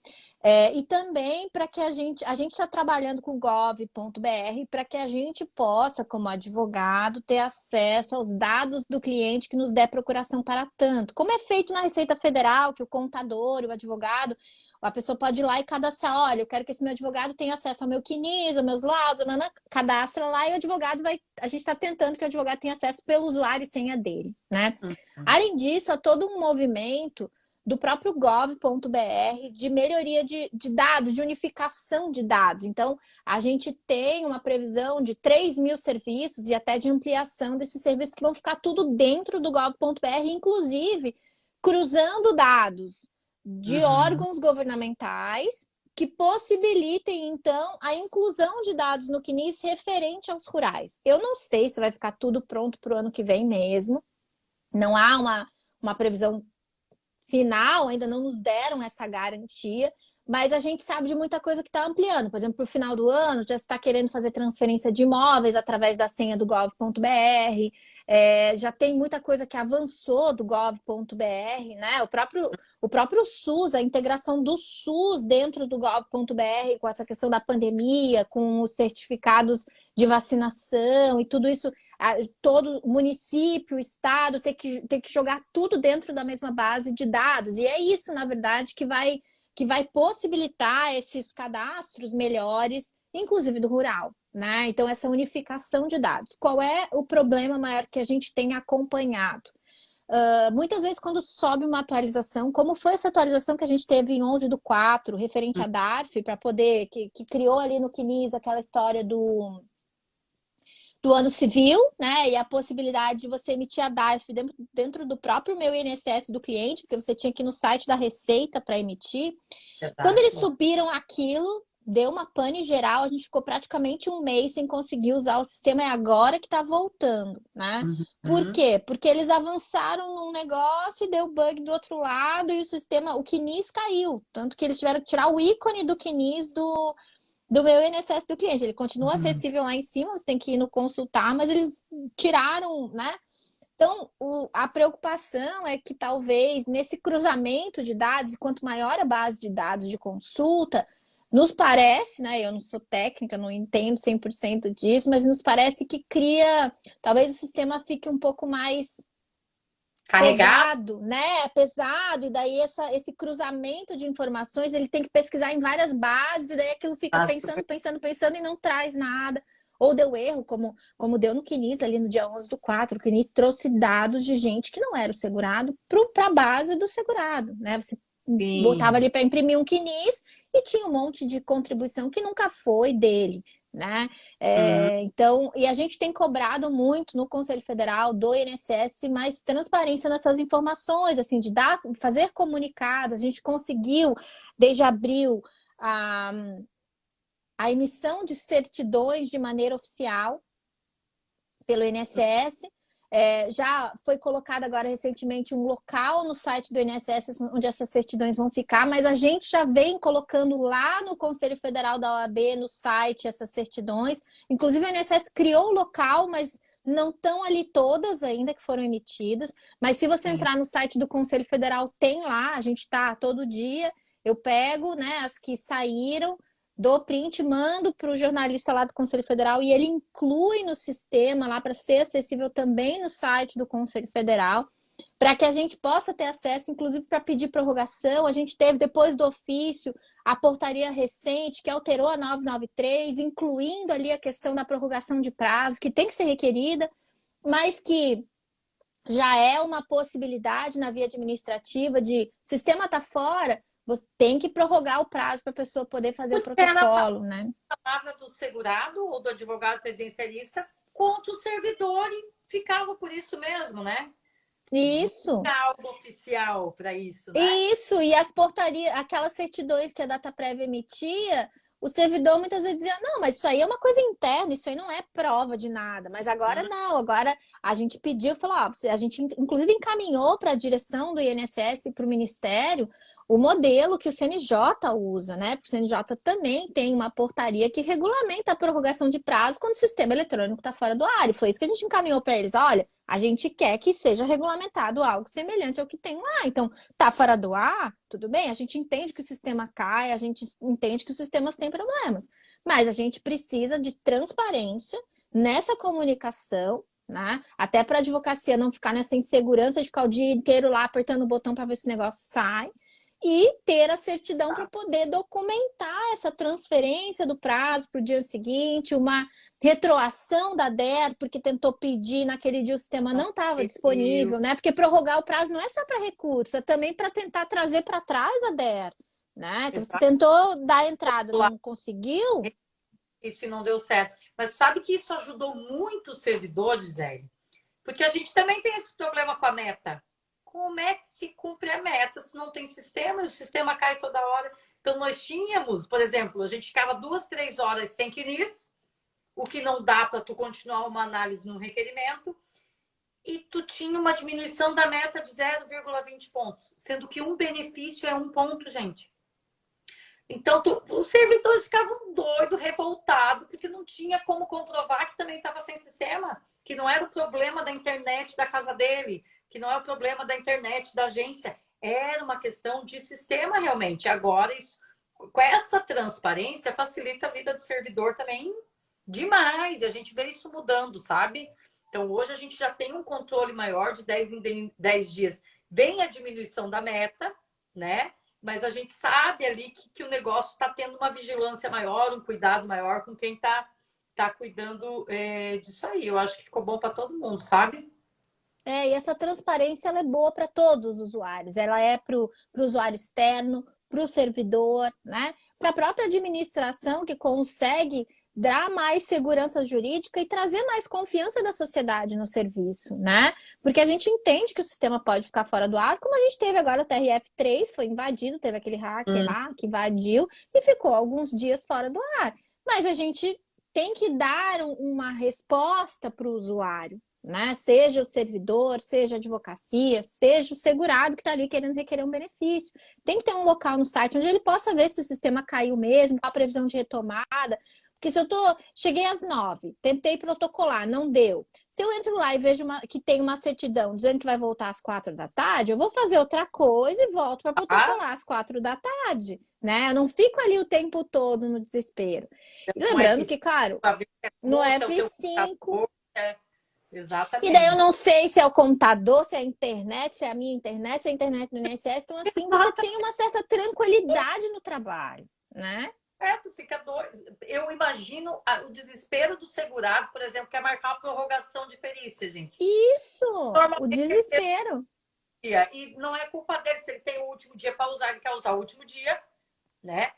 E também para que a gente está trabalhando com o gov.br para que a gente possa, como advogado, ter acesso aos dados do cliente que nos der procuração para tanto. Como é feito na Receita Federal, que o contador, o advogado, a pessoa pode ir lá e cadastrar, olha, eu quero que esse meu advogado tenha acesso ao meu CNIS, aos meus laudos, cadastra lá e o advogado a gente está tentando que o advogado tenha acesso pelo usuário e senha dele, né? Além disso, há todo um movimento do próprio gov.br de melhoria de dados, de unificação de dados. Então, a gente tem uma previsão de 3.000 serviços e até de ampliação desses serviços que vão ficar tudo dentro do gov.br, inclusive cruzando dados de órgãos governamentais que possibilitem, então, a inclusão de dados no CNIS referente aos rurais. Eu não sei se vai ficar tudo pronto para o ano que vem mesmo. Não há uma previsão final, ainda não nos deram essa garantia, mas a gente sabe de muita coisa que está ampliando. Por exemplo, para o final do ano, já está querendo fazer transferência de imóveis através da senha do gov.br, já tem muita coisa que avançou do gov.br, né? O próprio SUS, a integração do SUS dentro do gov.br, com essa questão da pandemia, com os certificados de vacinação e tudo isso, todo município, estado, ter que jogar tudo dentro da mesma base de dados. E é isso, na verdade, que vai possibilitar esses cadastros melhores, inclusive do rural, né? Então, essa unificação de dados. Qual é o problema maior que a gente tem acompanhado? muitas vezes quando sobe uma atualização, como foi essa atualização que a gente teve em 11/4, referente a DARF, para poder, que criou ali no CNIS aquela história do ano civil, né? E a possibilidade de você emitir a DARF dentro do próprio meu INSS do cliente, porque você tinha que ir no site da Receita para emitir. Quando eles Verdade. subiram aquilo, deu uma pane geral, a gente ficou praticamente um mês sem conseguir usar o sistema, é agora que está voltando, né? Por Uhum. quê? Porque eles avançaram num negócio e deu bug do outro lado e o sistema, o CNIS caiu. Tanto que eles tiveram que tirar o ícone do CNIS do meu INSS do cliente. Ele continua Uhum. acessível lá em cima, você tem que ir no consultar, mas eles tiraram, né? Então, a preocupação é que talvez nesse cruzamento de dados, quanto maior a base de dados de consulta, nos parece, né? Eu não sou técnica, não entendo 100% disso, mas nos parece que cria, talvez o sistema fique um pouco mais Carregar. pesado, né? Pesado, e daí esse cruzamento de informações, ele tem que pesquisar em várias bases, e daí aquilo fica pensando e não traz nada. Ou deu erro, como deu no CNIS ali no dia 11/4, o CNIS trouxe dados de gente que não era o segurado para a base do segurado, né? Você botava Sim. ali para imprimir um CNIS e tinha um monte de contribuição que nunca foi dele, né? Uhum. Então, e a gente tem cobrado muito no Conselho Federal do INSS mais transparência nessas informações, assim, de fazer comunicados. A gente conseguiu, desde abril, a, a emissão de certidões de maneira oficial pelo INSS. Já foi colocado agora recentemente um local no site do INSS onde essas certidões vão ficar, mas a gente já vem colocando lá no Conselho Federal da OAB, no site, essas certidões. Inclusive, o INSS criou o local, mas não estão ali todas ainda que foram emitidas. Mas se você Sim. entrar no site do Conselho Federal, tem lá, a gente está todo dia. Eu pego, né, as que saíram, dou print, mando para o jornalista lá do Conselho Federal e ele inclui no sistema lá para ser acessível também no site do Conselho Federal, para que a gente possa ter acesso, inclusive para pedir prorrogação. A gente teve, depois do ofício, a portaria recente que alterou a 993, incluindo ali a questão da prorrogação de prazo, que tem que ser requerida, mas que já é uma possibilidade na via administrativa de o sistema está fora, você tem que prorrogar o prazo para a pessoa poder fazer o Porque era a protocolo, né? palavra do segurado ou do advogado previdenciarista contra o servidor e ficava por isso mesmo, né? Não Isso. tinha algo oficial para isso, né? Isso, e as portarias, aquelas certidões que a data prévia emitia, o servidor muitas vezes dizia, não, mas isso aí é uma coisa interna, isso aí não é prova de nada. Mas agora Uhum. não, agora a gente pediu, falou, ó, a gente inclusive encaminhou para a direção do INSS e para o Ministério o modelo que o CNJ usa, né? Porque o CNJ também tem uma portaria que regulamenta a prorrogação de prazo quando o sistema eletrônico está fora do ar. E foi isso que a gente encaminhou para eles. Olha, a gente quer que seja regulamentado algo semelhante ao que tem lá. Então, tá fora do ar, tudo bem, a gente entende que o sistema cai, a gente entende que os sistemas têm problemas, mas a gente precisa de transparência nessa comunicação, né? Até para a advocacia não ficar nessa insegurança de ficar o dia inteiro lá apertando o botão para ver se o negócio sai. E ter a certidão para poder documentar essa transferência do prazo para o dia seguinte, uma retroação da DER, porque tentou pedir naquele dia o sistema não estava Eu- disponível, né? Porque prorrogar o prazo não é só para recurso, é também para tentar trazer para trás a DER, né? Então você Exato. tentou dar entrada, não conseguiu? Isso não deu certo. Mas sabe que isso ajudou muito os servidores, Zé? Porque a gente também tem esse problema com a meta. Como é que se cumpre a meta se não tem sistema e o sistema cai toda hora? Então, nós tínhamos, por exemplo, a gente ficava 2, 3 horas sem CNIS, o que não dá para tu continuar uma análise no requerimento, e tu tinha uma diminuição da meta de 0,20 pontos, sendo que um benefício é 1 ponto, gente. Então, os servidores ficavam doidos, revoltados, porque não tinha como comprovar que também estava sem sistema, que não era o problema da internet da casa dele, que não é o problema da internet da agência, era uma questão de sistema realmente. Agora, isso, com essa transparência, facilita a vida do servidor também demais, e a gente vê isso mudando, sabe? Então, hoje a gente já tem um controle maior de 10 em 10 dias. Vem a diminuição da meta, né? Mas a gente sabe ali que o negócio está tendo uma vigilância maior, um cuidado maior com quem está cuidando disso aí. Eu acho que ficou bom para todo mundo, sabe? E essa transparência ela é boa para todos os usuários. Ela é para o usuário externo, para o servidor, né? Para a própria administração que consegue dar mais segurança jurídica e trazer mais confiança da sociedade no serviço, né? Porque a gente entende que o sistema pode ficar fora do ar, como a gente teve agora o TRF3, foi invadido, teve aquele hacker lá que invadiu e ficou alguns dias fora do ar. Mas a gente tem que dar uma resposta para o usuário, né? Seja o servidor, seja a advocacia, seja o segurado que está ali querendo requerer um benefício. Tem que ter um local no site onde ele possa ver se o sistema caiu mesmo, qual a previsão de retomada. Porque se eu cheguei às 9, tentei protocolar, não deu. Se eu entro lá e vejo que tem uma certidão dizendo que vai voltar às 4 da tarde, eu vou fazer outra coisa e volto para protocolar às 4 da tarde, né? Eu não fico ali o tempo todo no desespero. E lembrando que, claro, no F5... Exatamente. E daí eu não sei se é o computador, se é a internet, se é a minha internet, se é a internet do INSS. Então, assim, você tem uma certa tranquilidade no trabalho, né? Tu fica doido. Eu imagino o desespero do segurado, por exemplo, que é marcar uma prorrogação de perícia, gente. Isso, o desespero. E não é culpa dele se ele tem o último dia para usar, ele quer usar o último dia, né?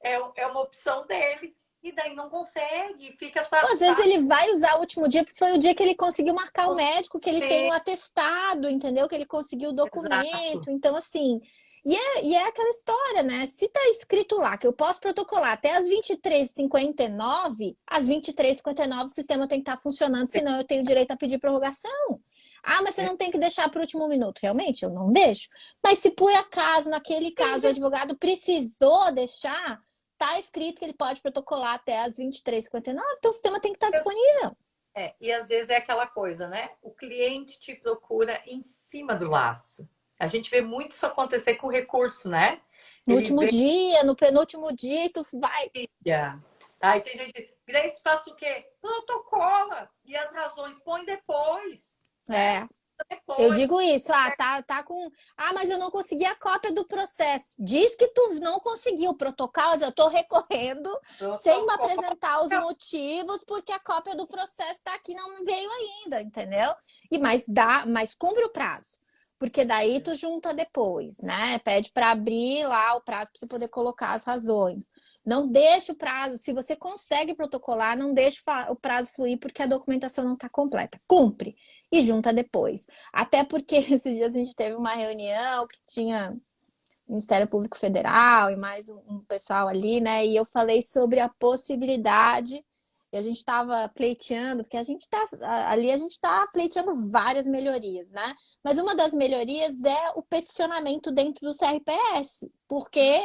É uma opção dele. E daí não consegue, fica essa... Às vezes ele vai usar o último dia, porque foi o dia que ele conseguiu marcar o médico, que ele tem o atestado, entendeu? Que ele conseguiu o documento. Exato. Então, assim... E é aquela história, né? Se tá escrito lá que eu posso protocolar até as 23h59, às 23h59 o sistema tem que estar funcionando, senão eu tenho direito a pedir prorrogação. Ah, mas você não tem que deixar para o último minuto. Realmente, eu não deixo. Mas se por acaso, naquele caso, o advogado precisou deixar... Está escrito que ele pode protocolar até as 23h59, então o sistema tem que estar disponível. E às vezes é aquela coisa, né? O cliente te procura em cima do laço. A gente vê muito isso acontecer com recurso, né? No último dia, no penúltimo dia, tu vai... Aí tem gente... Grace, faça o quê? Protocola. E as razões põe depois. Né? Eu digo isso, tá com... mas eu não consegui a cópia do processo. Diz que tu não conseguiu o protocolo, eu tô recorrendo sem me apresentar os motivos, porque a cópia do processo tá aqui, não veio ainda, entendeu? Mas cumpre o prazo, porque daí tu junta depois, né? Pede para abrir lá o prazo para você poder colocar as razões. Não deixe o prazo, se você consegue protocolar, não deixe o prazo fluir, porque a documentação não tá completa. Cumpre. E junta depois. Até porque esses dias a gente teve uma reunião que tinha Ministério Público Federal e mais um pessoal ali, né? E eu falei sobre a possibilidade, e a gente estava pleiteando, porque a gente está pleiteando várias melhorias, né? Mas uma das melhorias é o peticionamento dentro do CRPS, porque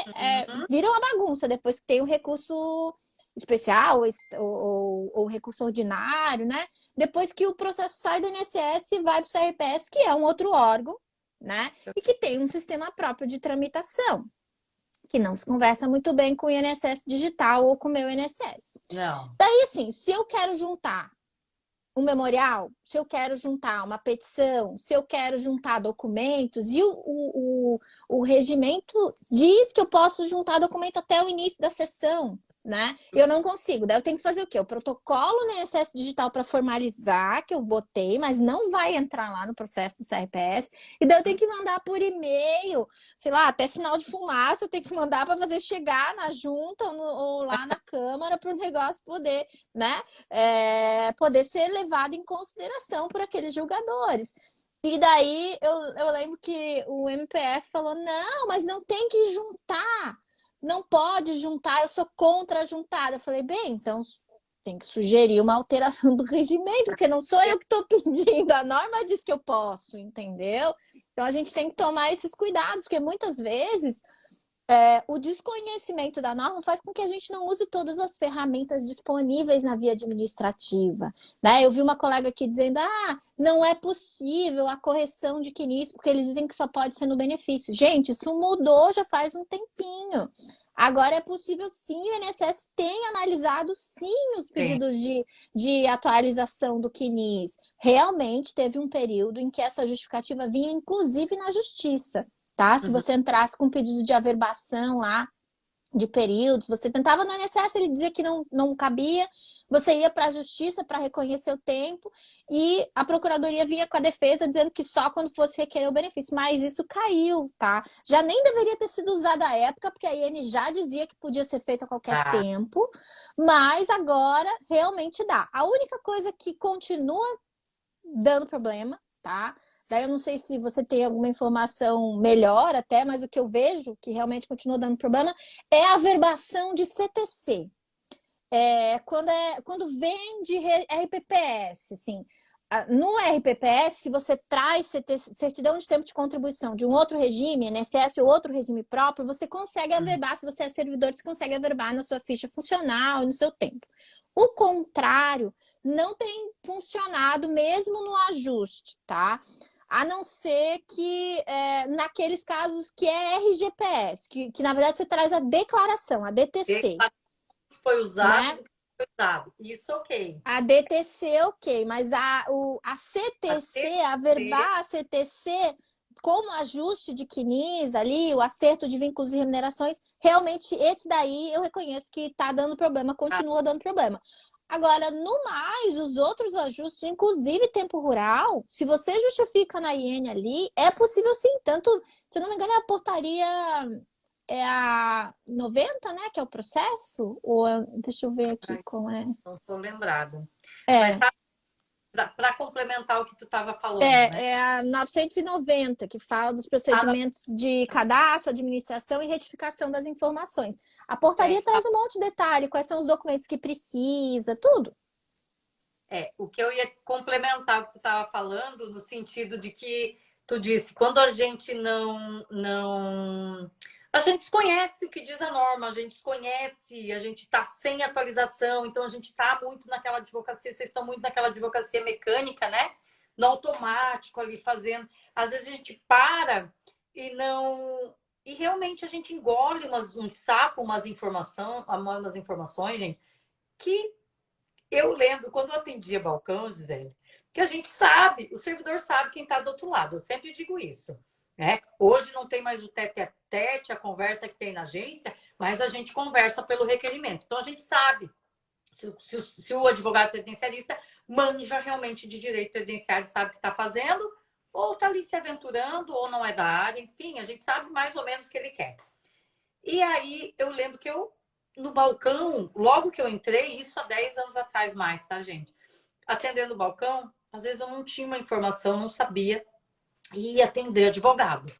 vira uma bagunça depois que tem o recurso especial ou recurso ordinário, né? Depois que o processo sai do INSS e vai para o CRPS, que é um outro órgão, né? E que tem um sistema próprio de tramitação, que não se conversa muito bem com o INSS digital ou com o meu INSS. Não. Daí, assim, se eu quero juntar um memorial, se eu quero juntar uma petição, se eu quero juntar documentos, e o regimento diz que eu posso juntar documento até o início da sessão, né? Eu não consigo. Daí eu tenho que fazer o quê? O protocolo no INSS digital para formalizar, que eu botei, mas não vai entrar lá no processo do CRPS. E daí eu tenho que mandar por e-mail, sei lá, até sinal de fumaça, eu tenho que mandar para fazer chegar na junta ou lá na Câmara para o negócio poder, né? Poder ser levado em consideração por aqueles julgadores. E daí eu lembro que o MPF falou, não, mas não tem que juntar. Não pode juntar, eu sou contra a juntada. Eu falei, bem, então tem que sugerir uma alteração do regimento, porque não sou eu que estou pedindo, a norma diz que eu posso, entendeu? Então a gente tem que tomar esses cuidados, porque muitas vezes o desconhecimento da norma faz com que a gente não use todas as ferramentas disponíveis na via administrativa, né? Eu vi uma colega aqui dizendo, não é possível a correção de CNIS, porque eles dizem que só pode ser no benefício. Gente, isso mudou já faz um tempinho. Agora é possível sim, o INSS tem analisado sim os pedidos de atualização do CNIS. Realmente teve um período em que essa justificativa vinha inclusive na justiça. Tá? Se você entrasse com pedido de averbação lá, de períodos, você tentava no INSS, ele dizia que não cabia, você ia para a justiça para reconhecer o tempo e a procuradoria vinha com a defesa dizendo que só quando fosse requerer o benefício. Mas isso caiu, tá? Já nem deveria ter sido usado à época, porque a IN já dizia que podia ser feito a qualquer Ah, tempo, mas agora realmente dá. A única coisa que continua dando problema, tá? Daí eu não sei se você tem alguma informação melhor até, mas o que eu vejo que realmente continua dando problema é a averbação de CTC. Quando vem de RPPS, assim, no RPPS, se você traz certidão de tempo de contribuição de um outro regime, INSS ou outro regime próprio, você consegue averbar, se você é servidor, você consegue averbar na sua ficha funcional e no seu tempo. O contrário não tem funcionado mesmo no ajuste, tá? A não ser que naqueles casos que é RGPS, que na verdade você traz a declaração, a DTC, foi usado, né? do que foi usado. Isso, ok. A DTC, ok, mas a A CTC, TC, averbar a CTC como ajuste de CNIS ali, o acerto de vínculos e remunerações, realmente esse daí eu reconheço que está dando problema, continua dando problema. Agora, no mais, os outros ajustes, inclusive tempo rural, se você justifica na IN ali, é possível sim, tanto, se eu não me engano, é a portaria a 90, né, que é o processo, deixa eu ver aqui ai, como é. não estou lembrado. Mas É, sabe, para complementar o que tu estava falando, né? é a 990, que fala dos Ah, não, procedimentos de cadastro, administração e retificação das informações. A portaria que traz um monte de detalhe, quais são os documentos que precisa, tudo. o que eu ia complementar o que tu estava falando, no sentido de que tu disse, quando a gente não. A gente desconhece o que diz a norma, a gente desconhece, a gente está sem atualização, então a gente está muito naquela advocacia, vocês estão muito naquela advocacia mecânica, né? No automático ali fazendo. Às vezes a gente para e não. E realmente a gente engole um sapo, umas informações, gente, que eu lembro, quando eu atendia balcão, Gisele, que a gente sabe, o servidor sabe quem está do outro lado. Eu sempre digo isso. Né? Hoje não tem mais o tete a tete, a conversa que tem na agência, mas a gente conversa pelo requerimento. Então a gente sabe se o advogado previdenciarista manja realmente de direito previdenciário, sabe o que está fazendo, ou está ali se aventurando, ou não é da área, enfim, a gente sabe mais ou menos o que ele quer. E aí eu lembro que eu no balcão, logo que eu entrei, isso há 10 anos atrás mais, tá, gente? Atendendo o balcão, às vezes eu não tinha uma informação, não sabia, e ia atender advogado.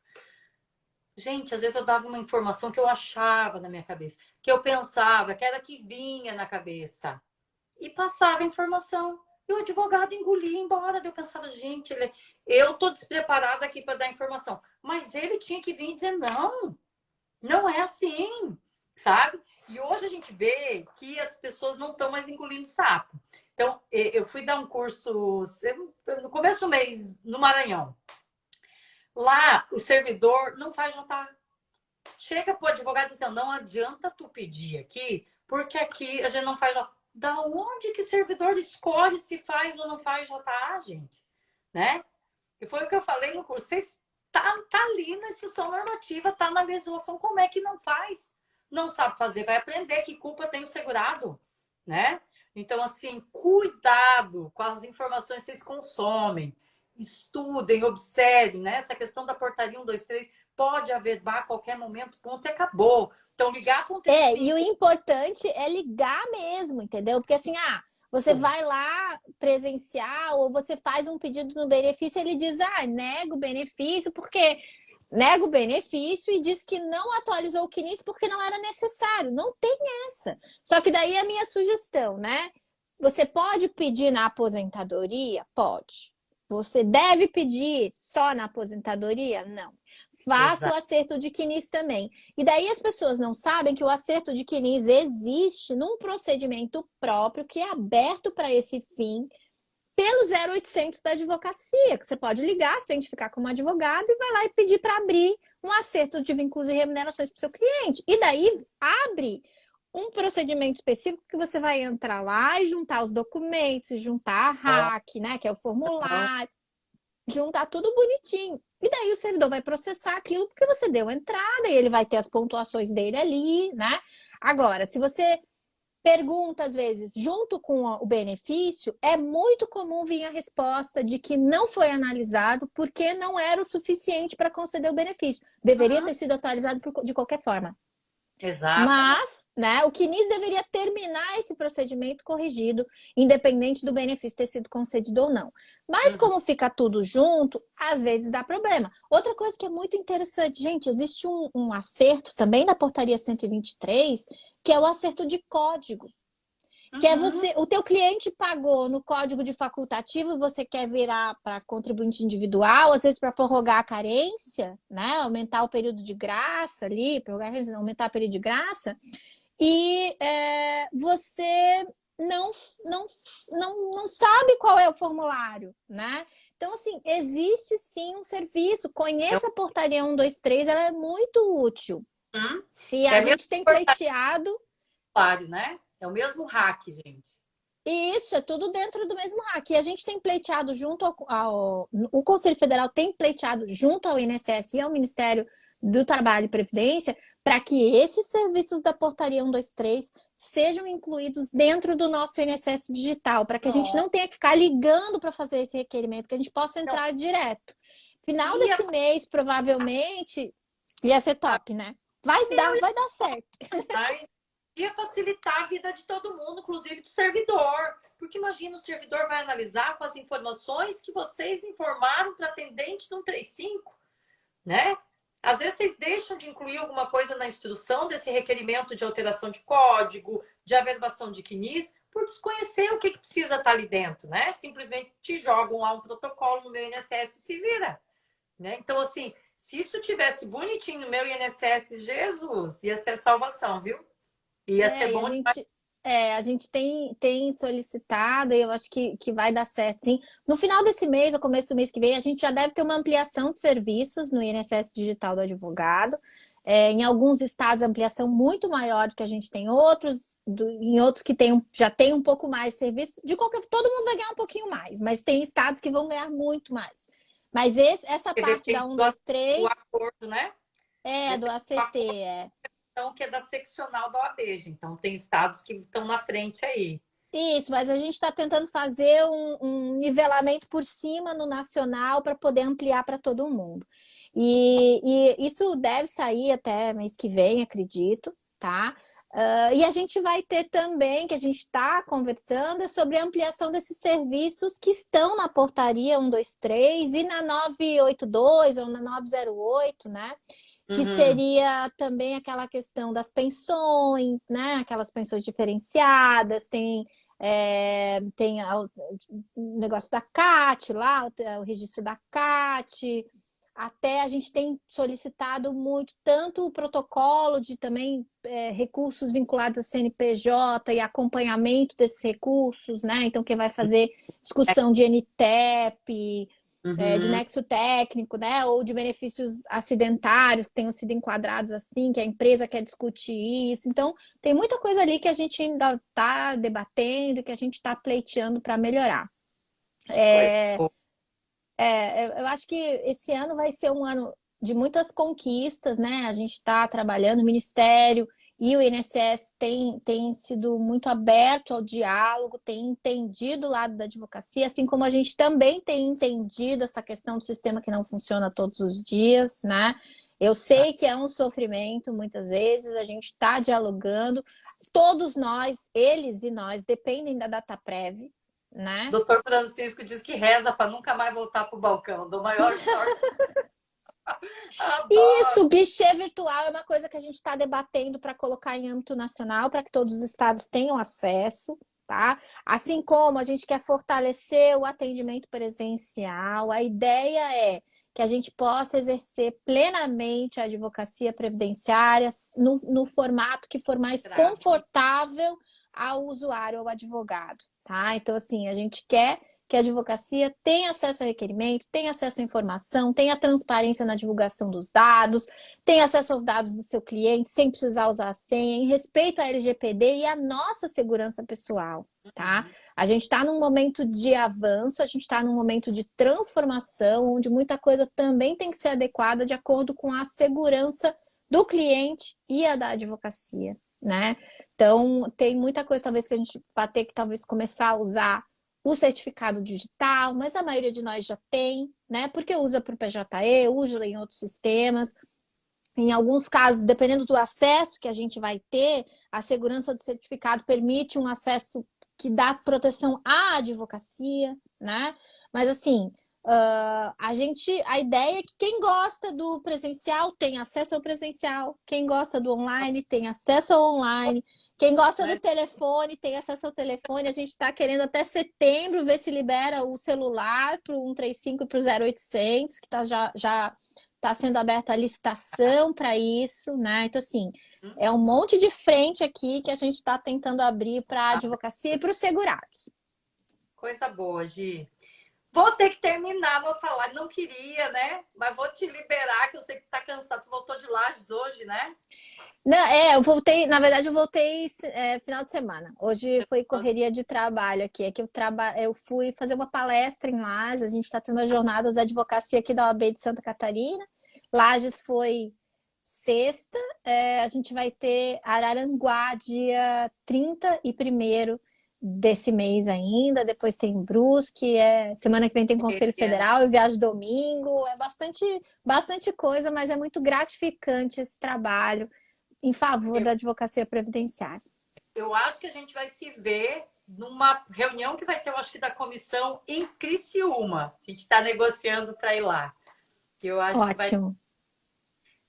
Gente, às vezes eu dava uma informação que eu achava na minha cabeça, que eu pensava, que era que vinha na cabeça, e passava a informação. E o advogado engolia embora. Eu pensava, gente, eu tô despreparada aqui para dar informação. Mas ele tinha que vir e dizer, não, não é assim, sabe? E hoje a gente vê que as pessoas não estão mais engolindo sapo. Então, eu fui dar um curso no começo do mês no Maranhão. Lá, o servidor não faz JA. Chega para o advogado e diz assim, não adianta tu pedir aqui, porque aqui a gente não faz JA. Da onde que o servidor escolhe se faz ou não faz JA, gente? Né? E foi o que eu falei no curso. Vocês tá ali na instituição normativa, tá na legislação, como é que não faz? Não sabe fazer, vai aprender, que culpa tem o segurado, né? Então, assim, cuidado com as informações que vocês consomem. Estudem, observem, né? Essa questão da portaria 123 pode haver a qualquer momento, ponto e acabou. Então, ligar com o 35. E o importante é ligar mesmo, entendeu? Porque assim, você vai lá presencial ou você faz um pedido no benefício, ele diz, nego o benefício, porque nega o benefício e diz que não atualizou o CNIS porque não era necessário. Não tem essa. Só que daí a minha sugestão, né? Você pode pedir na aposentadoria? Pode. Você deve pedir só na aposentadoria? Não. Faça o acerto de CNIS também. E daí as pessoas não sabem que o acerto de CNIS existe num procedimento próprio que é aberto para esse fim pelo 0800 da advocacia, que você pode ligar, se identificar como advogado e vai lá e pedir para abrir um acerto de vínculos e remunerações para o seu cliente. E daí abre um procedimento específico que você vai entrar lá e juntar os documentos, juntar a RAC, né, que é o formulário, juntar tudo bonitinho. E daí o servidor vai processar aquilo porque você deu a entrada e ele vai ter as pontuações dele ali, né? Agora, se você pergunta, às vezes, junto com o benefício, é muito comum vir a resposta de que não foi analisado porque não era o suficiente para conceder o benefício. Deveria ter sido atualizado de qualquer forma. Exato. Mas, né, o CNIS deveria terminar esse procedimento corrigido, independente do benefício ter sido concedido ou não. Mas como fica tudo junto, às vezes dá problema. Outra coisa que é muito interessante, gente, existe um acerto também na portaria 123, que é o acerto de código. Que é o teu cliente pagou no código de facultativo, você quer virar para contribuinte individual, às vezes para prorrogar a carência, né? Aumentar o período de graça ali, aumentar o período de graça, e você não sabe qual é o formulário, né? Então, assim, existe sim um serviço. Conheça a portaria 123, ela é muito útil. E a gente tem pleiteado. Né? É o mesmo hack, gente. Isso, é tudo dentro do mesmo hack. E a gente tem pleiteado junto o Conselho Federal tem pleiteado junto ao INSS e ao Ministério do Trabalho e Previdência para que esses serviços da portaria 123 sejam incluídos dentro do nosso INSS digital, para que a gente não tenha que ficar ligando para fazer esse requerimento, que a gente possa entrar direto. Final desse mês, provavelmente, ia ser top, né? Vai dar certo. Ia facilitar a vida de todo mundo, inclusive do servidor. Porque imagina, o servidor vai analisar com as informações que vocês informaram para atendente do 135, né? Às vezes vocês deixam de incluir alguma coisa na instrução desse requerimento de alteração de código, de averbação de CNIS, por desconhecer o que precisa estar ali dentro, né? Simplesmente te jogam lá um protocolo no meu INSS e se vira, né? Então, assim, se isso tivesse bonitinho no meu INSS, Jesus, ia ser a salvação, viu? Ia ser bom a gente tem solicitado e eu acho que vai dar certo, sim. No final desse mês, ou começo do mês que vem, a gente já deve ter uma ampliação de serviços no INSS Digital do Advogado. Em alguns estados, a ampliação muito maior do que a gente tem em outros que já tem um pouco mais de serviço. Todo mundo vai ganhar um pouquinho mais, mas tem estados que vão ganhar muito mais. Mas essa parte da 123... Do acordo, né? Do ACT, que é da seccional da OAB, então tem estados que estão na frente aí. Isso, mas a gente está tentando fazer um nivelamento por cima no nacional para poder ampliar para todo mundo. E isso deve sair até mês que vem, acredito, tá? E a gente vai ter também, que a gente está conversando, sobre a ampliação desses serviços que estão na portaria 123 e na 982 ou na 908, né? Que seria também aquela questão das pensões, né? Aquelas pensões diferenciadas, tem o negócio da CAT lá, o registro da CAT. Até a gente tem solicitado muito, tanto o protocolo de também recursos vinculados a CNPJ e acompanhamento desses recursos, né? Então, quem vai fazer discussão de NTEP, de nexo técnico, né? Ou de benefícios acidentários que tenham sido enquadrados assim, que a empresa quer discutir isso. Então, tem muita coisa ali que a gente ainda está debatendo, que a gente está pleiteando para melhorar. Eu acho que esse ano vai ser um ano de muitas conquistas, né? A gente está trabalhando, o Ministério e o INSS tem sido muito aberto ao diálogo, tem entendido o lado da advocacia, assim como a gente também tem entendido essa questão do sistema que não funciona todos os dias, né? Eu sei que é um sofrimento, muitas vezes, a gente está dialogando. Todos nós, eles e nós, dependem da DataPrev, né? Doutor Francisco diz que reza para nunca mais voltar para o balcão, do maior sorte. Isso, o guichê virtual é uma coisa que a gente está debatendo para colocar em âmbito nacional, para que todos os estados tenham acesso, tá? Assim como a gente quer fortalecer o atendimento presencial, a ideia é que a gente possa exercer plenamente a advocacia previdenciária no formato que for mais confortável ao usuário, ao advogado, tá? Então, assim, a gente quer que a advocacia tenha acesso a requerimento, tenha acesso à informação, tenha transparência na divulgação dos dados, tenha acesso aos dados do seu cliente sem precisar usar a senha, em respeito à LGPD e à nossa segurança pessoal, tá? A gente está num momento de avanço, a gente está num momento de transformação, onde muita coisa também tem que ser adequada de acordo com a segurança do cliente e a da advocacia, né? Então, tem muita coisa talvez que a gente vai ter que talvez começar a usar o certificado digital, mas a maioria de nós já tem, né? Porque usa para o PJE, usa em outros sistemas. Em alguns casos, dependendo do acesso que a gente vai ter, a segurança do certificado permite um acesso que dá proteção à advocacia, né? Mas assim, a ideia é que quem gosta do presencial tem acesso ao presencial, quem gosta do online tem acesso ao online, quem gosta do Né? telefone tem acesso ao telefone. A gente está querendo até setembro ver se libera o celular para o 135 e para o 0800, que tá já está sendo aberta a licitação para isso, né? Então, assim, é um monte de frente aqui que a gente está tentando abrir para a advocacia e para os segurados. Coisa boa, Gi. Vou ter que terminar a nossa live. Não queria, né? Mas vou te liberar, que eu sei que tá cansado. Tu voltou de Lages hoje, né? Não, eu voltei, na verdade, eu voltei final de semana. Hoje foi correria de trabalho aqui. É que eu fui fazer uma palestra em Lages, a gente está tendo as jornadas da advocacia aqui da OAB de Santa Catarina. Lages foi sexta, a gente vai ter Araranguá dia 31º desse mês ainda, depois tem Brusque, semana que vem tem Conselho Federal, eu viajo domingo, é bastante coisa, mas é muito gratificante esse trabalho em favor da advocacia previdenciária. Eu acho que a gente vai se ver numa reunião que vai ter, eu acho que da comissão em Criciúma. A gente está negociando para ir lá. Que eu acho que vai. Ótimo.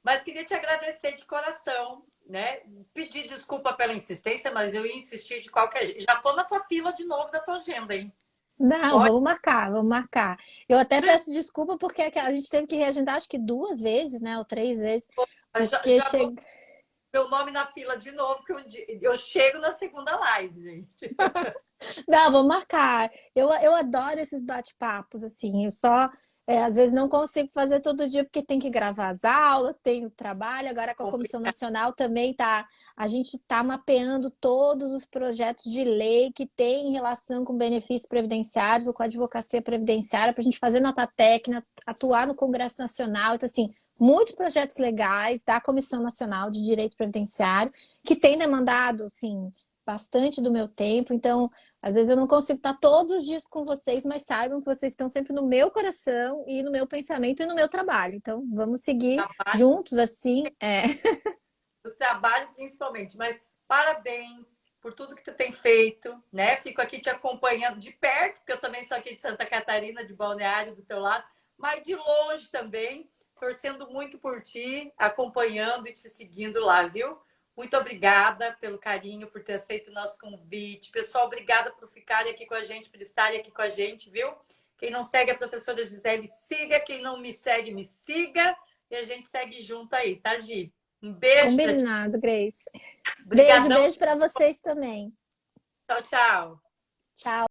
Mas queria te agradecer de coração, né? Pedir desculpa pela insistência, mas eu ia insistir de qualquer jeito. Já tô na tua fila de novo da tua agenda, hein? Não, Pode. vamos marcar, vamos marcar. Eu até peço desculpa porque a gente teve que reagendar acho que 2 vezes, né? Ou 3 vezes, porque Já chega. meu nome na fila de novo, que eu chego na segunda live, gente. Não, vamos marcar. Eu adoro esses bate-papos, assim. Eu só, às vezes, não consigo fazer todo dia porque tem que gravar as aulas, tem o trabalho. Agora, com a Comissão Nacional também a gente está mapeando todos os projetos de lei que têm relação com benefícios previdenciários ou com a advocacia previdenciária para a gente fazer nota técnica, atuar no Congresso Nacional. Então, assim, muitos projetos legais da Comissão Nacional de Direito Previdenciário que tem demandado, assim, bastante do meu tempo. Então, às vezes eu não consigo estar todos os dias com vocês, mas saibam que vocês estão sempre no meu coração e no meu pensamento e no meu trabalho. Então, vamos seguir Trabalho, juntos assim. do trabalho principalmente, mas parabéns por tudo que tu tem feito, né? Fico aqui te acompanhando de perto, porque eu também sou aqui de Santa Catarina, de Balneário, do teu lado, mas de longe também, torcendo muito por ti, acompanhando e te seguindo lá, viu? Muito obrigada pelo carinho, por ter aceito o nosso convite. Pessoal, obrigada por ficarem aqui com a gente, por estarem aqui com a gente, viu? Quem não segue a professora Gisele, siga. Quem não me segue, me siga. E a gente segue junto aí, tá, Gi? Um beijo pra ti. Combinado, Grace. Beijo, Obrigadão. beijo para vocês também. Tchau, tchau. Tchau.